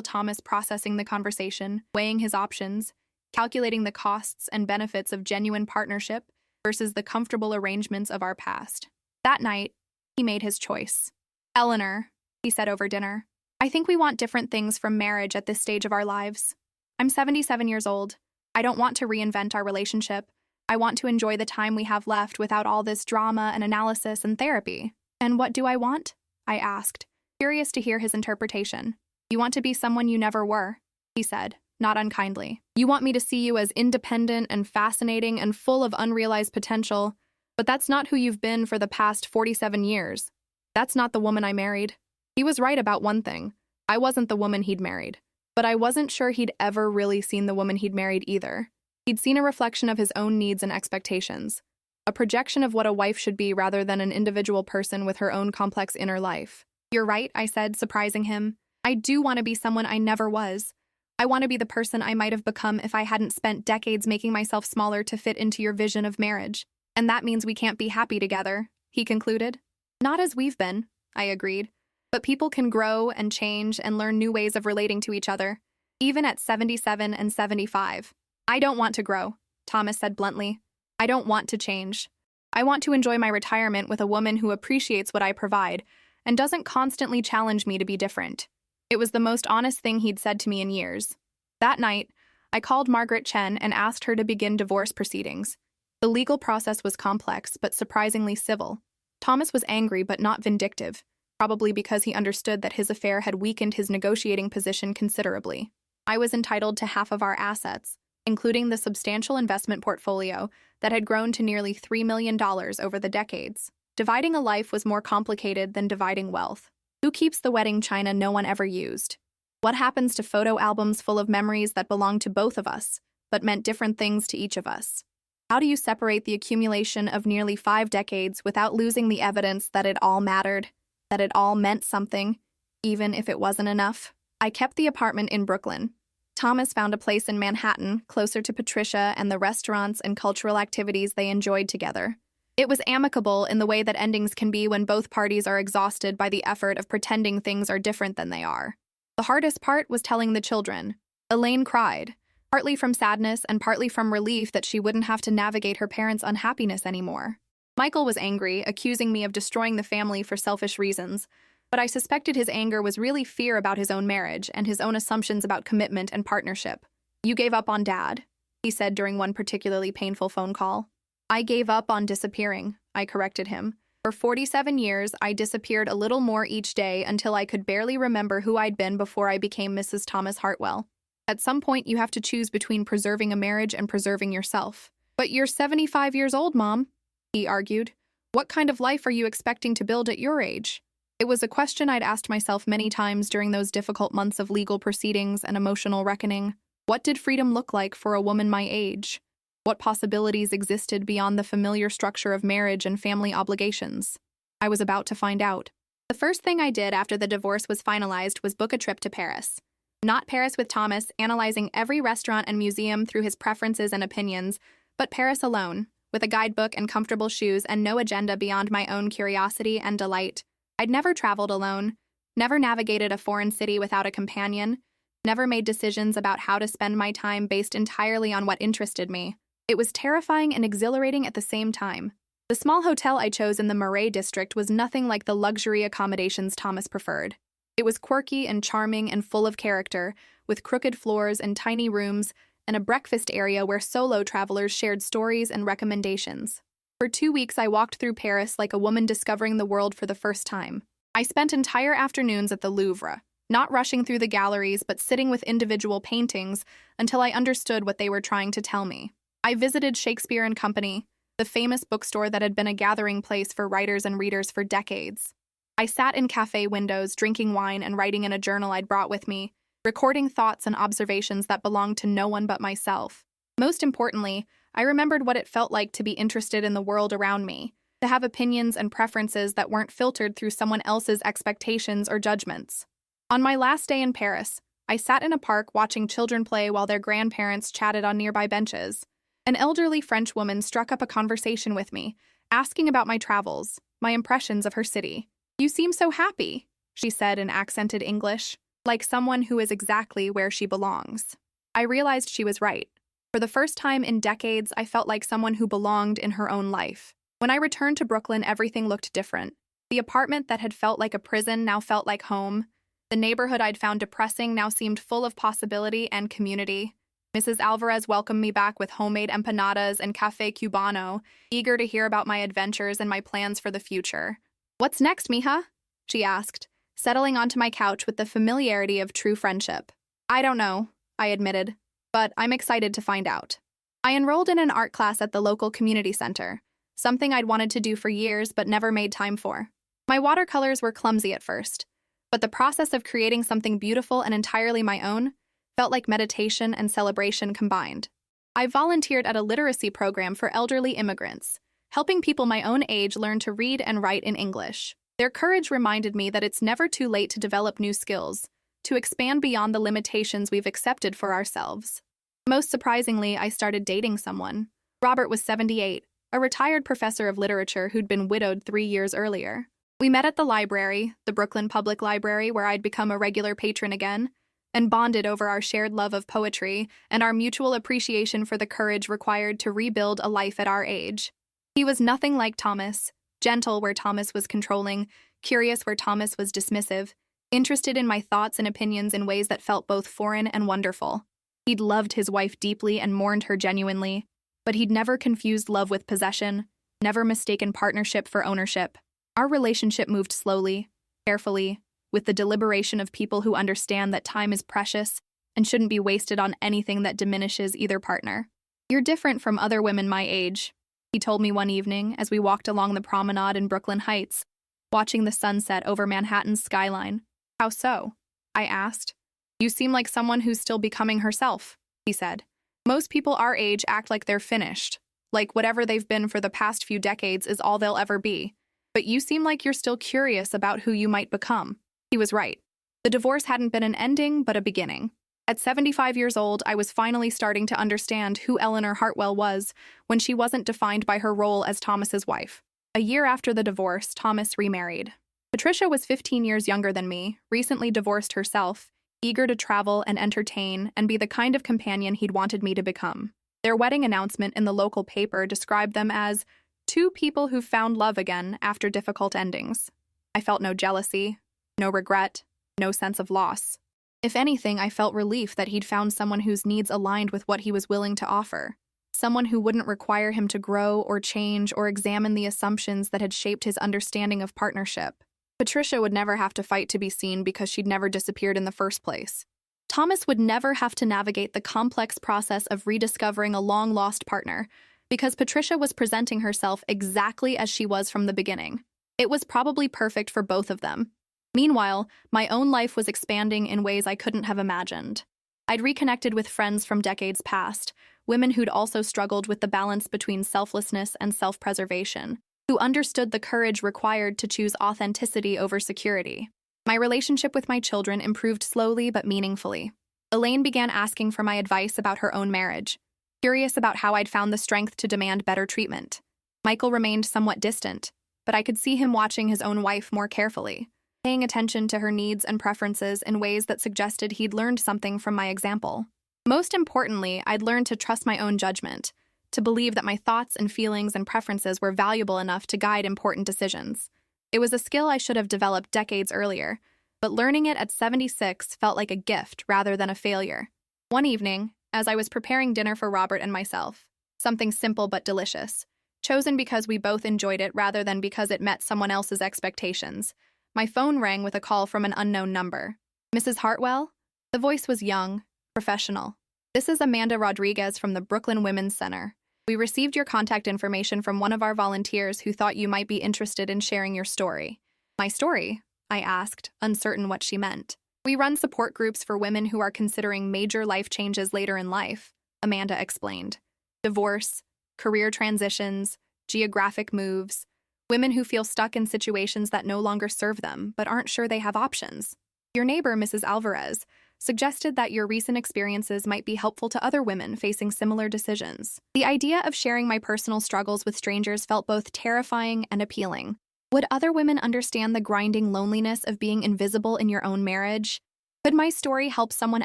Thomas processing the conversation, weighing his options, calculating the costs and benefits of genuine partnership versus the comfortable arrangements of our past. That night, he made his choice. "Eleanor," he said over dinner, "I think we want different things from marriage at this stage of our lives. I'm 77 years old. I don't want to reinvent our relationship. I want to enjoy the time we have left without all this drama and analysis and therapy." "And what do I want?" I asked, curious to hear his interpretation. "You want to be someone you never were," he said, not unkindly. "You want me to see you as independent and fascinating and full of unrealized potential, but that's not who you've been for the past 47 years. That's not the woman I married." He was right about one thing. I wasn't the woman he'd married. But I wasn't sure he'd ever really seen the woman he'd married either. He'd seen a reflection of his own needs and expectations, a projection of what a wife should be rather than an individual person with her own complex inner life. "You're right," I said, surprising him. "I do want to be someone I never was. I want to be the person I might have become if I hadn't spent decades making myself smaller to fit into your vision of marriage. And that means we can't be happy together," he concluded. "Not as we've been," I agreed. "But people can grow and change and learn new ways of relating to each other, even at 77 and 75. "I don't want to grow," Thomas said bluntly. "I don't want to change. I want to enjoy my retirement with a woman who appreciates what I provide and doesn't constantly challenge me to be different." It was the most honest thing he'd said to me in years. That night, I called Margaret Chen and asked her to begin divorce proceedings. The legal process was complex, but surprisingly civil. Thomas was angry but not vindictive, probably because he understood that his affair had weakened his negotiating position considerably. I was entitled to half of our assets, including the substantial investment portfolio that had grown to nearly $3 million over the decades. Dividing a life was more complicated than dividing wealth. Who keeps the wedding china no one ever used? What happens to photo albums full of memories that belonged to both of us, but meant different things to each of us? How do you separate the accumulation of nearly 5 decades without losing the evidence that it all mattered, that it all meant something, even if it wasn't enough? I kept the apartment in Brooklyn. Thomas found a place in Manhattan, closer to Patricia and the restaurants and cultural activities they enjoyed together. It was amicable in the way that endings can be when both parties are exhausted by the effort of pretending things are different than they are. The hardest part was telling the children. Elaine cried, partly from sadness and partly from relief that she wouldn't have to navigate her parents' unhappiness anymore. Michael was angry, accusing me of destroying the family for selfish reasons, but I suspected his anger was really fear about his own marriage and his own assumptions about commitment and partnership. "You gave up on Dad," he said during one particularly painful phone call. "I gave up on disappearing," I corrected him. "For 47 years, I disappeared a little more each day until I could barely remember who I'd been before I became Mrs. Thomas Hartwell. At some point, you have to choose between preserving a marriage and preserving yourself." "But you're 75 years old, Mom," he argued. "What kind of life are you expecting to build at your age?" It was a question I'd asked myself many times during those difficult months of legal proceedings and emotional reckoning. What did freedom look like for a woman my age? What possibilities existed beyond the familiar structure of marriage and family obligations? I was about to find out. The first thing I did after the divorce was finalized was book a trip to Paris. Not Paris with Thomas, analyzing every restaurant and museum through his preferences and opinions, but Paris alone, with a guidebook and comfortable shoes and no agenda beyond my own curiosity and delight. I'd never traveled alone, never navigated a foreign city without a companion, never made decisions about how to spend my time based entirely on what interested me. It was terrifying and exhilarating at the same time. The small hotel I chose in the Marais district was nothing like the luxury accommodations Thomas preferred. It was quirky and charming and full of character, with crooked floors and tiny rooms, and a breakfast area where solo travelers shared stories and recommendations. For 2 weeks, I walked through Paris like a woman discovering the world for the first time. I spent entire afternoons at the Louvre, not rushing through the galleries, but sitting with individual paintings until I understood what they were trying to tell me. I visited Shakespeare and Company, the famous bookstore that had been a gathering place for writers and readers for decades. I sat in cafe windows, drinking wine and writing in a journal I'd brought with me, recording thoughts and observations that belonged to no one but myself. Most importantly, I remembered what it felt like to be interested in the world around me, to have opinions and preferences that weren't filtered through someone else's expectations or judgments. On my last day in Paris, I sat in a park watching children play while their grandparents chatted on nearby benches. An elderly French woman struck up a conversation with me, asking about my travels, my impressions of her city. "You seem so happy," she said in accented English, like someone who is exactly where she belongs. I realized she was right. For the first time in decades, I felt like someone who belonged in her own life. When I returned to Brooklyn, everything looked different. The apartment that had felt like a prison now felt like home. The neighborhood I'd found depressing now seemed full of possibility and community. Mrs. Alvarez welcomed me back with homemade empanadas and café cubano, eager to hear about my adventures and my plans for the future. "What's next, mija?" she asked, settling onto my couch with the familiarity of true friendship. "I don't know," I admitted, "but I'm excited to find out." I enrolled in an art class at the local community center, something I'd wanted to do for years but never made time for. My watercolors were clumsy at first, but the process of creating something beautiful and entirely my own felt like meditation and celebration combined. I volunteered at a literacy program for elderly immigrants, helping people my own age learn to read and write in English. Their courage reminded me that it's never too late to develop new skills, to expand beyond the limitations we've accepted for ourselves. Most surprisingly, I started dating someone. Robert was 78, a retired professor of literature who'd been widowed 3 years earlier. We met at the library, the Brooklyn Public Library, where I'd become a regular patron again, and bonded over our shared love of poetry and our mutual appreciation for the courage required to rebuild a life at our age. He was nothing like Thomas, gentle where Thomas was controlling, curious where Thomas was dismissive, interested in my thoughts and opinions in ways that felt both foreign and wonderful. He'd loved his wife deeply and mourned her genuinely, but he'd never confused love with possession, never mistaken partnership for ownership. Our relationship moved slowly, carefully, with the deliberation of people who understand that time is precious and shouldn't be wasted on anything that diminishes either partner. You're different from other women my age, he told me one evening as we walked along the promenade in Brooklyn Heights, watching the sunset over Manhattan's skyline. How so? I asked. You seem like someone who's still becoming herself, he said. Most people our age act like they're finished, like whatever they've been for the past few decades is all they'll ever be. But you seem like you're still curious about who you might become. He was right. The divorce hadn't been an ending, but a beginning. At 75 years old, I was finally starting to understand who Eleanor Hartwell was when she wasn't defined by her role as Thomas's wife. A year after the divorce, Thomas remarried. Patricia was 15 years younger than me, recently divorced herself, eager to travel and entertain and be the kind of companion he'd wanted me to become. Their wedding announcement in the local paper described them as two people who found love again after difficult endings. I felt no jealousy, no regret, no sense of loss. If anything, I felt relief that he'd found someone whose needs aligned with what he was willing to offer. Someone who wouldn't require him to grow or change or examine the assumptions that had shaped his understanding of partnership. Patricia would never have to fight to be seen because she'd never disappeared in the first place. Thomas would never have to navigate the complex process of rediscovering a long-lost partner because Patricia was presenting herself exactly as she was from the beginning. It was probably perfect for both of them. Meanwhile, my own life was expanding in ways I couldn't have imagined. I'd reconnected with friends from decades past, women who'd also struggled with the balance between selflessness and self-preservation, who understood the courage required to choose authenticity over security. My relationship with my children improved slowly but meaningfully. Elaine began asking for my advice about her own marriage, curious about how I'd found the strength to demand better treatment. Michael remained somewhat distant, but I could see him watching his own wife more carefully, paying attention to her needs and preferences in ways that suggested he'd learned something from my example. Most importantly, I'd learned to trust my own judgment, to believe that my thoughts and feelings and preferences were valuable enough to guide important decisions. It was a skill I should have developed decades earlier, but learning it at 76 felt like a gift rather than a failure. One evening, as I was preparing dinner for Robert and myself, something simple but delicious, chosen because we both enjoyed it rather than because it met someone else's expectations, my phone rang with a call from an unknown number. Mrs. Hartwell? The voice was young, professional. This is Amanda Rodriguez from the Brooklyn Women's Center. We received your contact information from one of our volunteers who thought you might be interested in sharing your story. My story? I asked, uncertain what she meant. We run support groups for women who are considering major life changes later in life, Amanda explained. Divorce, career transitions, geographic moves, women who feel stuck in situations that no longer serve them but aren't sure they have options. Your neighbor, Mrs. Alvarez, suggested that your recent experiences might be helpful to other women facing similar decisions. The idea of sharing my personal struggles with strangers felt both terrifying and appealing. Would other women understand the grinding loneliness of being invisible in your own marriage? Could my story help someone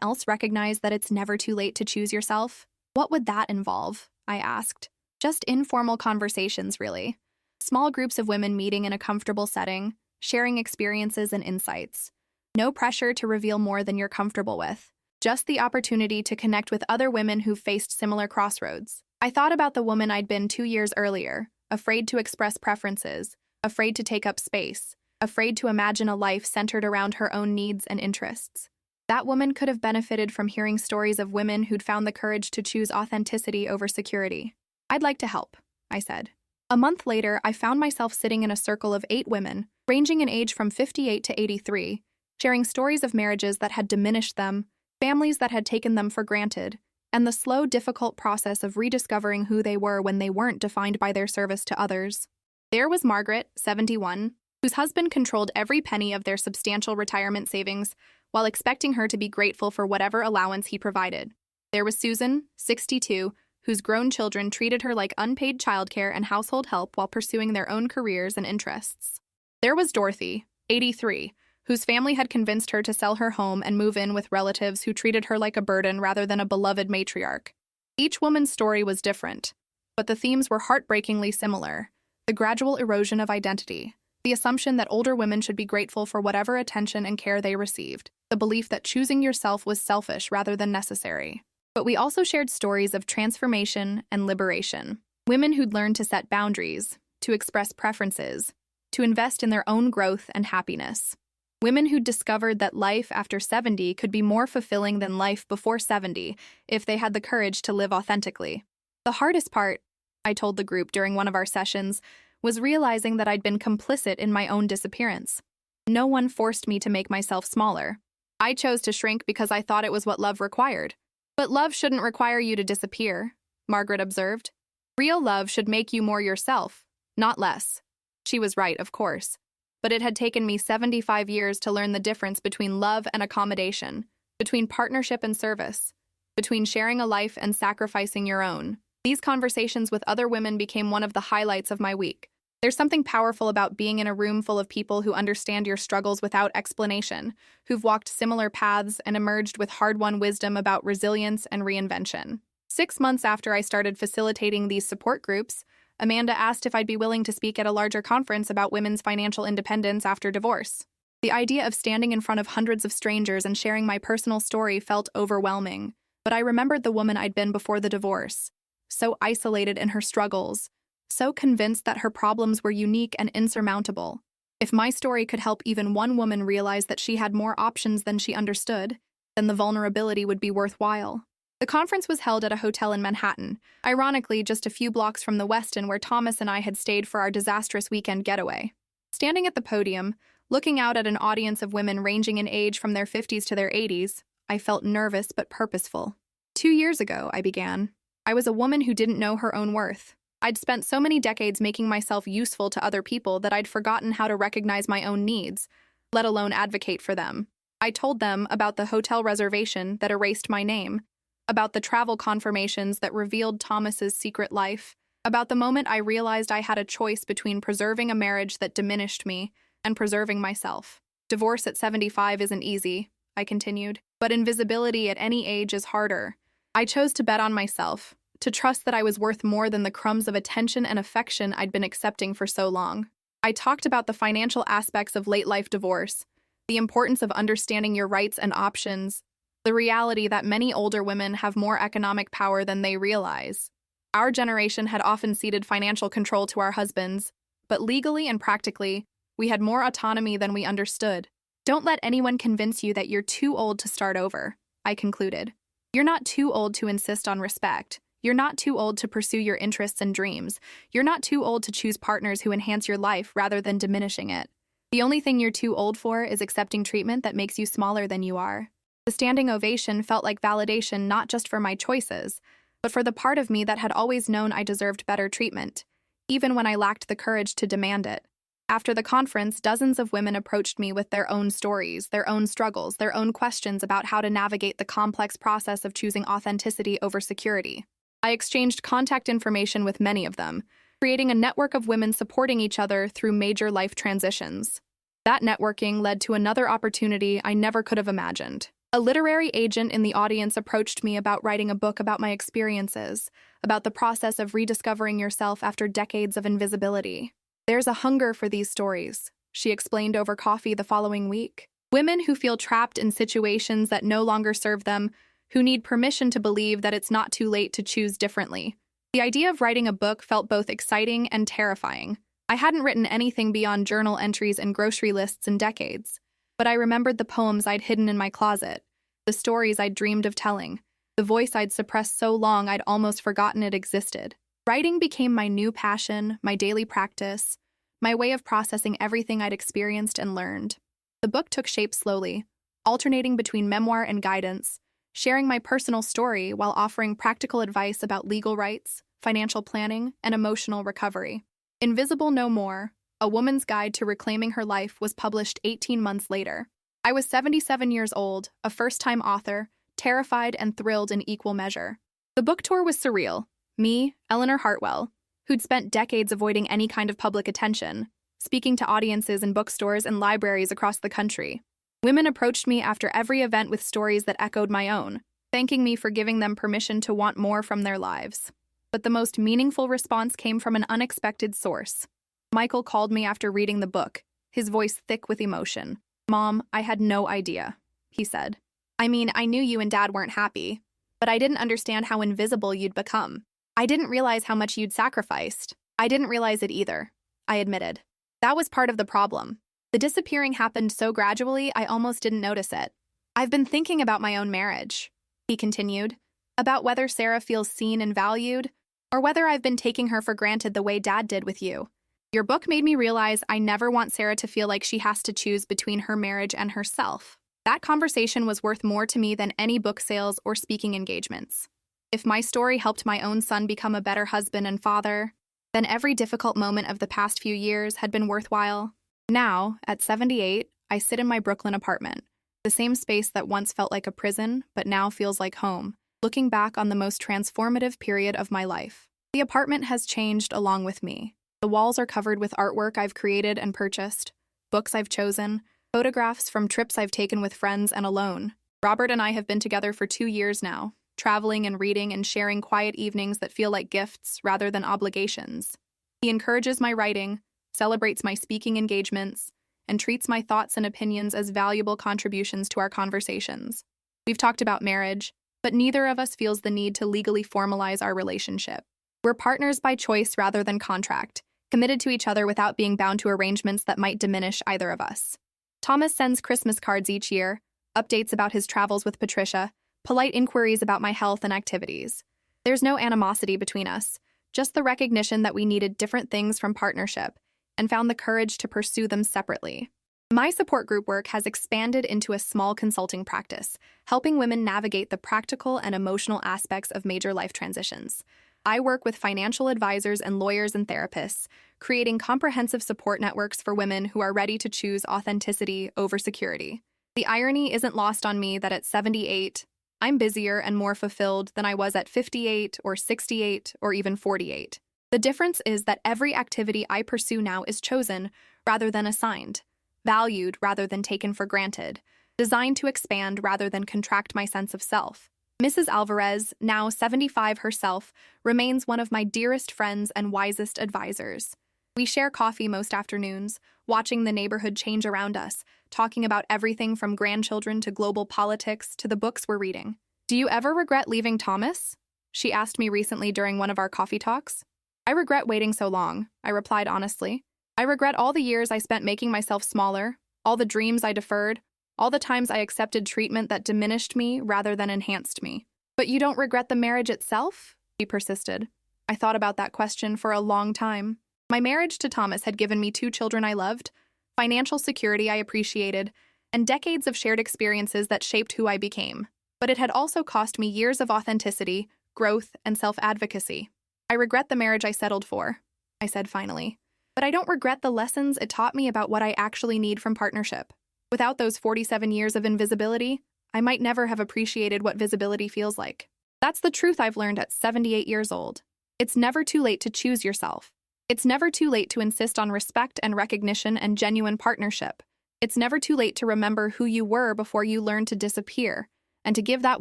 else recognize that it's never too late to choose yourself? What would that involve? I asked. Just informal conversations, really. Small groups of women meeting in a comfortable setting, sharing experiences and insights. No pressure to reveal more than you're comfortable with. Just the opportunity to connect with other women who've faced similar crossroads. I thought about the woman I'd been 2 years earlier, afraid to express preferences, afraid to take up space, afraid to imagine a life centered around her own needs and interests. That woman could have benefited from hearing stories of women who'd found the courage to choose authenticity over security. I'd like to help, I said. A month later, I found myself sitting in a circle of 8 women, ranging in age from 58 to 83, sharing stories of marriages that had diminished them, families that had taken them for granted, and the slow, difficult process of rediscovering who they were when they weren't defined by their service to others. There was Margaret, 71, whose husband controlled every penny of their substantial retirement savings while expecting her to be grateful for whatever allowance he provided. There was Susan, 62, whose grown children treated her like unpaid childcare and household help while pursuing their own careers and interests. There was Dorothy, 83, whose family had convinced her to sell her home and move in with relatives who treated her like a burden rather than a beloved matriarch. Each woman's story was different, but the themes were heartbreakingly similar. The gradual erosion of identity, the assumption that older women should be grateful for whatever attention and care they received, the belief that choosing yourself was selfish rather than necessary. But we also shared stories of transformation and liberation. Women who'd learned to set boundaries, to express preferences, to invest in their own growth and happiness. Women who'd discovered that life after 70 could be more fulfilling than life before 70 if they had the courage to live authentically. The hardest part, I told the group during one of our sessions, was realizing that I'd been complicit in my own disappearance. No one forced me to make myself smaller. I chose to shrink because I thought it was what love required. But love shouldn't require you to disappear, Margaret observed. Real love should make you more yourself, not less. She was right, of course. But it had taken me 75 years to learn the difference between love and accommodation, between partnership and service, between sharing a life and sacrificing your own. These conversations with other women became one of the highlights of my week. There's something powerful about being in a room full of people who understand your struggles without explanation, who've walked similar paths and emerged with hard-won wisdom about resilience and reinvention. 6 months after I started facilitating these support groups, Amanda asked if I'd be willing to speak at a larger conference about women's financial independence after divorce. The idea of standing in front of hundreds of strangers and sharing my personal story felt overwhelming, but I remembered the woman I'd been before the divorce, so isolated in her struggles, so convinced that her problems were unique and insurmountable. If my story could help even one woman realize that she had more options than she understood, then the vulnerability would be worthwhile. The conference was held at a hotel in Manhattan, ironically just a few blocks from the Westin where Thomas and I had stayed for our disastrous weekend getaway. Standing at the podium, looking out at an audience of women ranging in age from their 50s to their 80s, I felt nervous but purposeful. 2 years ago, I began. I was a woman who didn't know her own worth. I'd spent so many decades making myself useful to other people that I'd forgotten how to recognize my own needs, let alone advocate for them. I told them about the hotel reservation that erased my name, about the travel confirmations that revealed Thomas's secret life, about the moment I realized I had a choice between preserving a marriage that diminished me and preserving myself. Divorce at 75 isn't easy, I continued, but invisibility at any age is harder. I chose to bet on myself, to trust that I was worth more than the crumbs of attention and affection I'd been accepting for so long. I talked about the financial aspects of late-life divorce, the importance of understanding your rights and options, the reality that many older women have more economic power than they realize. Our generation had often ceded financial control to our husbands, but legally and practically, we had more autonomy than we understood. Don't let anyone convince you that you're too old to start over, I concluded. You're not too old to insist on respect. You're not too old to pursue your interests and dreams. You're not too old to choose partners who enhance your life rather than diminishing it. The only thing you're too old for is accepting treatment that makes you smaller than you are. The standing ovation felt like validation not just for my choices, but for the part of me that had always known I deserved better treatment, even when I lacked the courage to demand it. After the conference, dozens of women approached me with their own stories, their own struggles, their own questions about how to navigate the complex process of choosing authenticity over security. I exchanged contact information with many of them, creating a network of women supporting each other through major life transitions. That networking led to another opportunity I never could have imagined. A literary agent in the audience approached me about writing a book about my experiences, about the process of rediscovering yourself after decades of invisibility. There's a hunger for these stories, she explained over coffee the following week. Women who feel trapped in situations that no longer serve them, who need permission to believe that it's not too late to choose differently. The idea of writing a book felt both exciting and terrifying. I hadn't written anything beyond journal entries and grocery lists in decades, but I remembered the poems I'd hidden in my closet, the stories I'd dreamed of telling, the voice I'd suppressed so long I'd almost forgotten it existed. Writing became my new passion, my daily practice, my way of processing everything I'd experienced and learned. The book took shape slowly, alternating between memoir and guidance, sharing my personal story while offering practical advice about legal rights, financial planning, and emotional recovery. Invisible No More, A Woman's Guide to Reclaiming Her Life was published 18 months later. I was 77 years old, a first-time author, terrified and thrilled in equal measure. The book tour was surreal. Me, Eleanor Hartwell, who'd spent decades avoiding any kind of public attention, speaking to audiences in bookstores and libraries across the country. Women approached me after every event with stories that echoed my own, thanking me for giving them permission to want more from their lives. But the most meaningful response came from an unexpected source. Michael called me after reading the book, his voice thick with emotion. "Mom, I had no idea," he said. "I mean, I knew you and Dad weren't happy, but I didn't understand how invisible you'd become. I didn't realize how much you'd sacrificed." "I didn't realize it either," I admitted. "That was part of the problem. The disappearing happened so gradually I almost didn't notice it. I've been thinking about my own marriage, he continued, about whether Sarah feels seen and valued, or whether I've been taking her for granted the way Dad did with you. Your book made me realize I never want Sarah to feel like she has to choose between her marriage and herself. That conversation was worth more to me than any book sales or speaking engagements. If my story helped my own son become a better husband and father, then every difficult moment of the past few years had been worthwhile. Now, at 78, I sit in my Brooklyn apartment, the same space that once felt like a prison, but now feels like home, looking back on the most transformative period of my life. The apartment has changed along with me. The walls are covered with artwork I've created and purchased, books I've chosen, photographs from trips I've taken with friends and alone. Robert and I have been together for 2 years now, traveling and reading and sharing quiet evenings that feel like gifts rather than obligations. He encourages my writing, celebrates my speaking engagements, and treats my thoughts and opinions as valuable contributions to our conversations. We've talked about marriage, but neither of us feels the need to legally formalize our relationship. We're partners by choice rather than contract, committed to each other without being bound to arrangements that might diminish either of us. Thomas sends Christmas cards each year, updates about his travels with Patricia, polite inquiries about my health and activities. There's no animosity between us, just the recognition that we needed different things from partnership and found the courage to pursue them separately. My support group work has expanded into a small consulting practice, helping women navigate the practical and emotional aspects of major life transitions. I work with financial advisors and lawyers and therapists, creating comprehensive support networks for women who are ready to choose authenticity over security. The irony isn't lost on me that at 78, I'm busier and more fulfilled than I was at 58 or 68 or even 48. The difference is that every activity I pursue now is chosen rather than assigned, valued rather than taken for granted, designed to expand rather than contract my sense of self. Mrs. Alvarez, now 75 herself, remains one of my dearest friends and wisest advisors. We share coffee most afternoons, watching the neighborhood change around us, talking about everything from grandchildren to global politics to the books we're reading. "Do you ever regret leaving Thomas?" she asked me recently during one of our coffee talks. "I regret waiting so long," I replied honestly. "I regret all the years I spent making myself smaller, all the dreams I deferred, all the times I accepted treatment that diminished me rather than enhanced me." "But you don't regret the marriage itself?" he persisted. I thought about that question for a long time. My marriage to Thomas had given me 2 children I loved, financial security I appreciated, and decades of shared experiences that shaped who I became. But it had also cost me years of authenticity, growth, and self-advocacy. "I regret the marriage I settled for," I said finally. "But I don't regret the lessons it taught me about what I actually need from partnership. Without those 47 years of invisibility, I might never have appreciated what visibility feels like." That's the truth I've learned at 78 years old. It's never too late to choose yourself. It's never too late to insist on respect and recognition and genuine partnership. It's never too late to remember who you were before you learned to disappear, and to give that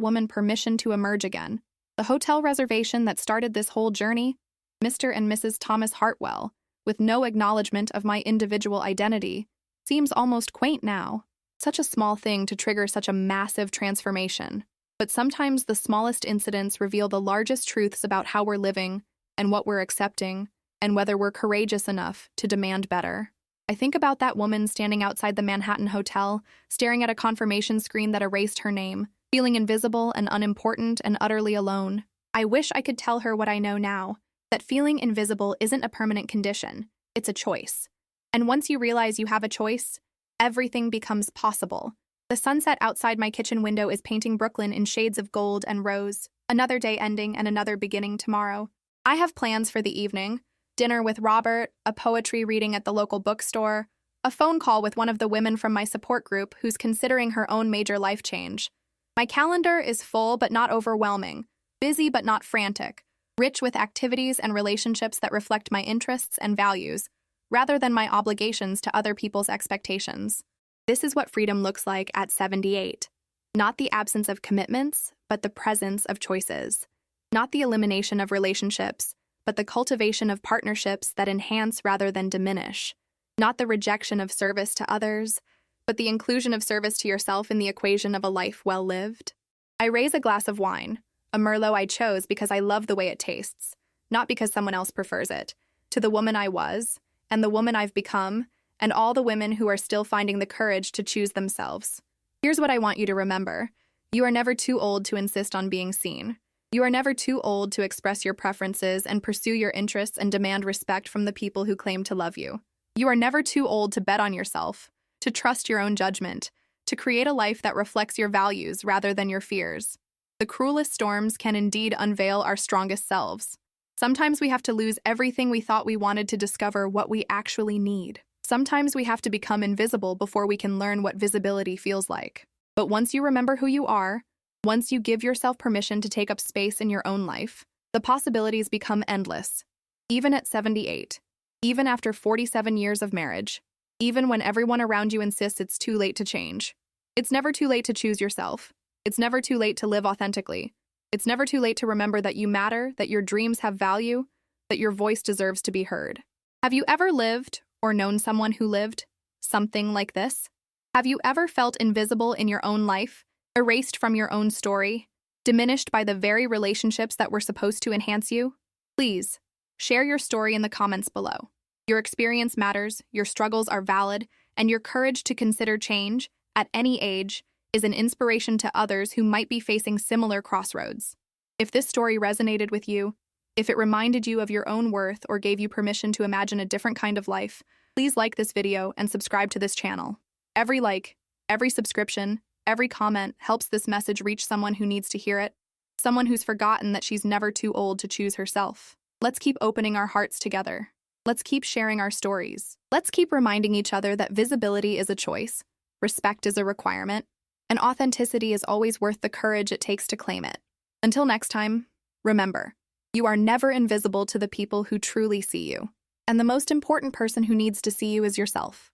woman permission to emerge again. The hotel reservation that started this whole journey, Mr. and Mrs. Thomas Hartwell, with no acknowledgement of my individual identity, seems almost quaint now. Such a small thing to trigger such a massive transformation. But sometimes the smallest incidents reveal the largest truths about how we're living and what we're accepting, and whether we're courageous enough to demand better. I think about that woman standing outside the Manhattan Hotel, staring at a confirmation screen that erased her name, feeling invisible and unimportant and utterly alone. I wish I could tell her what I know now, that feeling invisible isn't a permanent condition, it's a choice. And once you realize you have a choice, everything becomes possible. The sunset outside my kitchen window is painting Brooklyn in shades of gold and rose, another day ending and another beginning tomorrow. I have plans for the evening: dinner with Robert, a poetry reading at the local bookstore, a phone call with one of the women from my support group who's considering her own major life change. My calendar is full but not overwhelming, busy but not frantic, rich with activities and relationships that reflect my interests and values, rather than my obligations to other people's expectations. This is what freedom looks like at 78. Not the absence of commitments, but the presence of choices. Not the elimination of relationships, but the cultivation of partnerships that enhance rather than diminish. Not the rejection of service to others, but the inclusion of service to yourself in the equation of a life well lived. I raise a glass of wine, a Merlot I chose because I love the way it tastes, not because someone else prefers it, to the woman I was, and the woman I've become, and all the women who are still finding the courage to choose themselves. Here's what I want you to remember. You are never too old to insist on being seen. You are never too old to express your preferences and pursue your interests and demand respect from the people who claim to love you. You are never too old to bet on yourself, to trust your own judgment, to create a life that reflects your values rather than your fears. The cruelest storms can indeed unveil our strongest selves. Sometimes we have to lose everything we thought we wanted to discover what we actually need. Sometimes we have to become invisible before we can learn what visibility feels like. But once you remember who you are, once you give yourself permission to take up space in your own life, the possibilities become endless. Even at 78, even after 47 years of marriage, even when everyone around you insists it's too late to change. It's never too late to choose yourself. It's never too late to live authentically. It's never too late to remember that you matter, that your dreams have value, that your voice deserves to be heard. Have you ever lived or known someone who lived something like this? Have you ever felt invisible in your own life, erased from your own story, diminished by the very relationships that were supposed to enhance you? Please, share your story in the comments below. Your experience matters, your struggles are valid, and your courage to consider change, at any age, is an inspiration to others who might be facing similar crossroads. If this story resonated with you, if it reminded you of your own worth or gave you permission to imagine a different kind of life, please like this video and subscribe to this channel. Every like, every subscription, every comment helps this message reach someone who needs to hear it, someone who's forgotten that she's never too old to choose herself. Let's keep opening our hearts together. Let's keep sharing our stories. Let's keep reminding each other that visibility is a choice, respect is a requirement, and authenticity is always worth the courage it takes to claim it. Until next time, remember, you are never invisible to the people who truly see you, and the most important person who needs to see you is yourself.